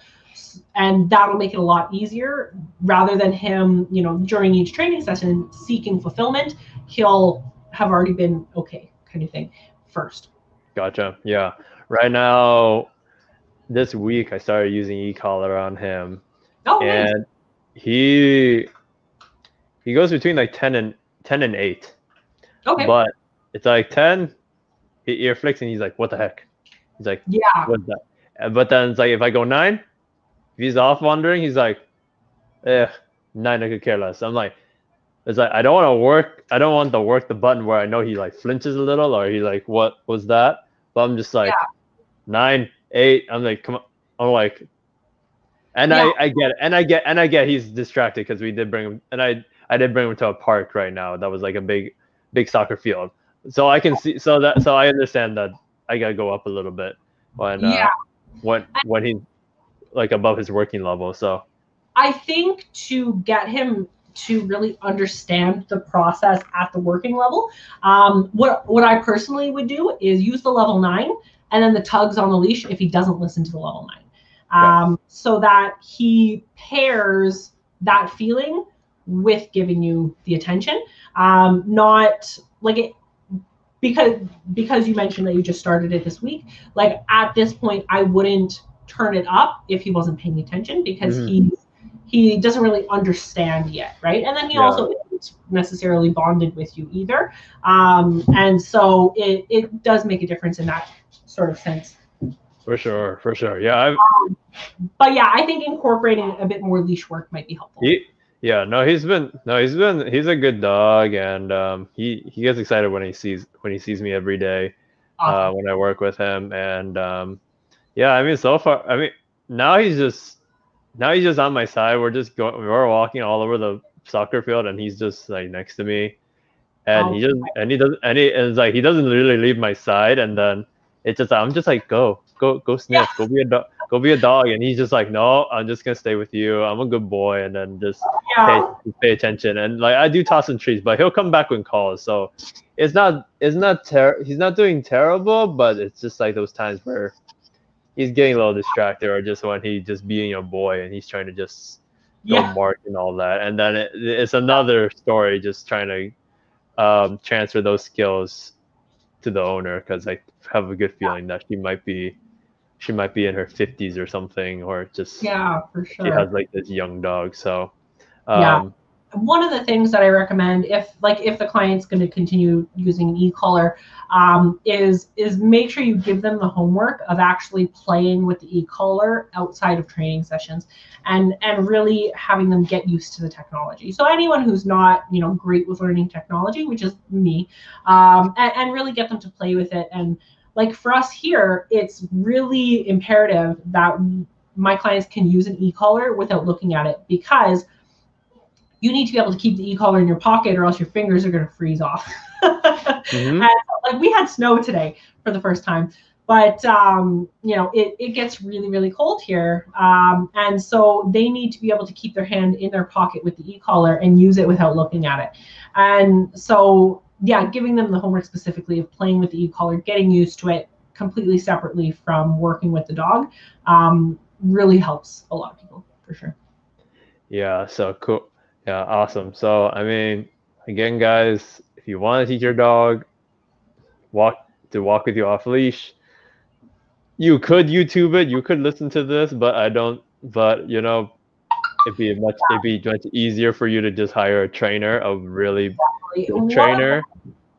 And that'll make it a lot easier rather than him, during each training session seeking fulfillment. He'll have already been okay, kind of thing, first. Gotcha. Yeah. Right now, this week I started using e-collar on him. Oh, and nice. He goes between like 10 and 8. Okay. But it's like 10, he ear flicks and he's like, what the heck? He's like, what's that? But then it's like if I go 9, if he's off wandering, he's like, 9, I could care less. I'm like, it's like I don't want to work the button where I know he like flinches a little or he like, what was that? But I'm just like 9, 8. I'm like, come on. I'm like, and I get it, and I get he's distracted because we did bring him, and I did bring him to a park right now that was like a big soccer field. So I can see, so I understand that I gotta go up a little bit when Yeah. when he's like above his working level. So I think to get him to really understand the process at the working level, what I personally would do is use the level 9 and then the tugs on the leash if he doesn't listen to the level 9, so that he pairs that feeling with giving you the attention, not like it. Because you mentioned that you just started it this week, like at this point I wouldn't turn it up if he wasn't paying attention, because he doesn't really understand yet, right? And then he also isn't necessarily bonded with you either, and so it does make a difference in that sort of sense. For sure, yeah. But yeah, I think incorporating a bit more leash work might be helpful. He's a good dog, and he gets excited when he sees me every day. Awesome. When I work with him, and I mean, so far, I mean, now he's just on my side. We're walking all over the soccer field, and he's just like next to me, and it's like he doesn't really leave my side, and then it's just I'm just like go sniff, go be a dog, and he's just like, no, I'm just gonna stay with you, I'm a good boy, and then just pay attention. And like I do toss him treats, but he'll come back when calls, so he's not doing terrible, but it's just like those times where he's getting a little distracted, or just when he just being a boy and he's trying to just go mark and all that, and then it's another story just trying to transfer those skills to the owner, because I have a good feeling that she might be in her 50s or something, or just for sure, she has like this young dog. So one of the things that I recommend, if the client's going to continue using an e-collar, is make sure you give them the homework of actually playing with the e-collar outside of training sessions, and really having them get used to the technology. So anyone who's not great with learning technology, which is me, and really get them to play with it. And like for us here, it's really imperative that my clients can use an e-collar without looking at it, because you need to be able to keep the e-collar in your pocket, or else your fingers are going to freeze off. And, like, we had snow today for the first time, but it gets really, really cold here, and so they need to be able to keep their hand in their pocket with the e-collar and use it without looking at it. And so giving them the homework specifically of playing with the e-collar, getting used to it completely separately from working with the dog, really helps a lot of people, for sure. Yeah, so cool. Yeah, awesome. So, I mean, again, guys, if you want to teach your dog walk with you off leash, you could YouTube it, you could listen to this, but I don't. But it'd be much easier for you to just hire a trainer, a really good trainer.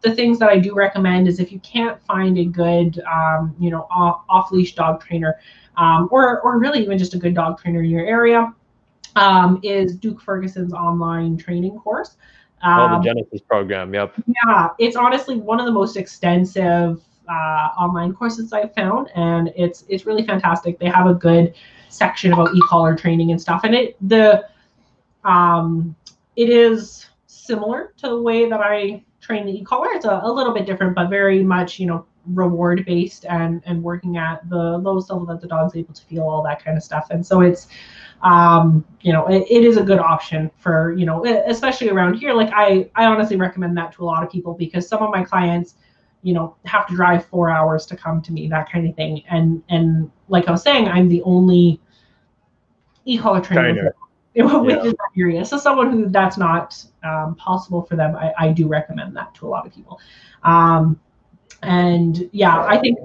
The things that I do recommend is, if you can't find a good, off leash dog trainer, or really even just a good dog trainer in your area, is Duke Ferguson's online training course. The Genesis program, yep. Yeah, it's honestly one of the most extensive online courses I've found, and it's really fantastic. They have a good section about e-collar training and stuff, and it is similar to the way that I train the e-collar. It's a little bit different, but very much reward based, and working at the lowest level that the dog's able to feel, all that kind of stuff. And so it's it is a good option for, especially around here. Like I honestly recommend that to a lot of people, because some of my clients, have to drive 4 hours to come to me, that kind of thing. And like I was saying, I'm the only e-collar trainer within that area. So someone who that's not possible for them, I do recommend that to a lot of people. And I think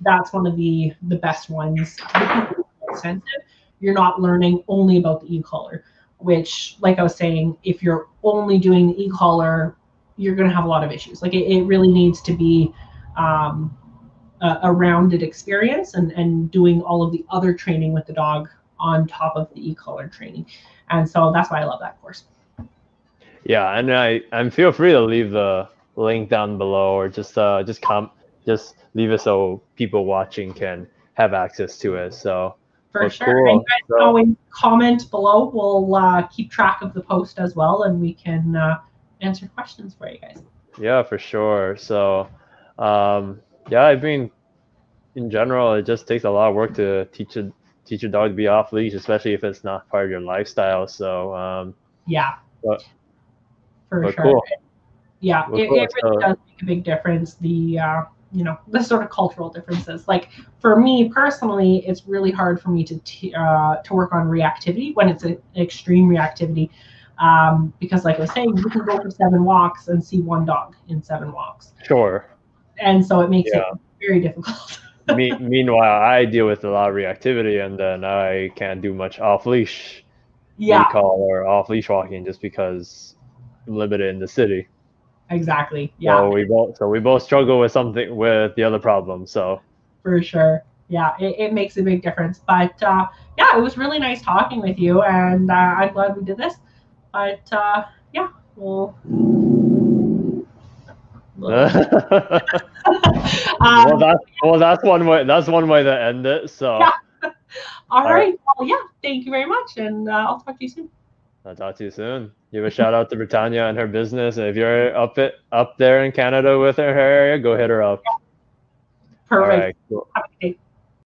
that's one of the best ones, because it's extensive. You're not learning only about the e-collar, which, like I was saying, if you're only doing the e-collar, you're going to have a lot of issues. Like it really needs to be a rounded experience, and doing all of the other training with the dog on top of the e-collar training. And so that's why I love that course. Yeah, and feel free to leave the link down below, or just leave it so people watching can have access to it. So for sure. Cool. And guys can always comment below. We'll keep track of the post as well, and we can answer questions for you guys. Yeah, for sure. So, yeah, I mean, in general, it just takes a lot of work to teach a dog to be off leash, especially if it's not part of your lifestyle. So, Yeah, but for but sure. cool. Yeah, Well, it cool. really So, does make a big difference. The sort of cultural differences. Like for me personally, it's really hard for me to work on reactivity when it's an extreme reactivity, because like I was saying, you can go for 7 walks and see one dog in 7 walks, sure. and so it makes it Yeah. very difficult. Meanwhile, I deal with a lot of reactivity, and then I can't do much off leash Yeah, recall or off leash walking just because I'm limited in the city. exactly. Yeah, So we both struggle with something with the other problem. So for sure. Yeah, it makes a big difference. But yeah, it was really nice talking with you, and I'm glad we did this. But yeah, we'll. well, um, that's one way. That's one way to end it. So yeah. All all right, right. Well, yeah. Thank you very much, and I'll talk to you soon. I'll talk to you soon. Give a shout out to Brittanya and her business. And if you're up there in Canada with her area, go hit her up. All Perfect. right, cool. Have a good day.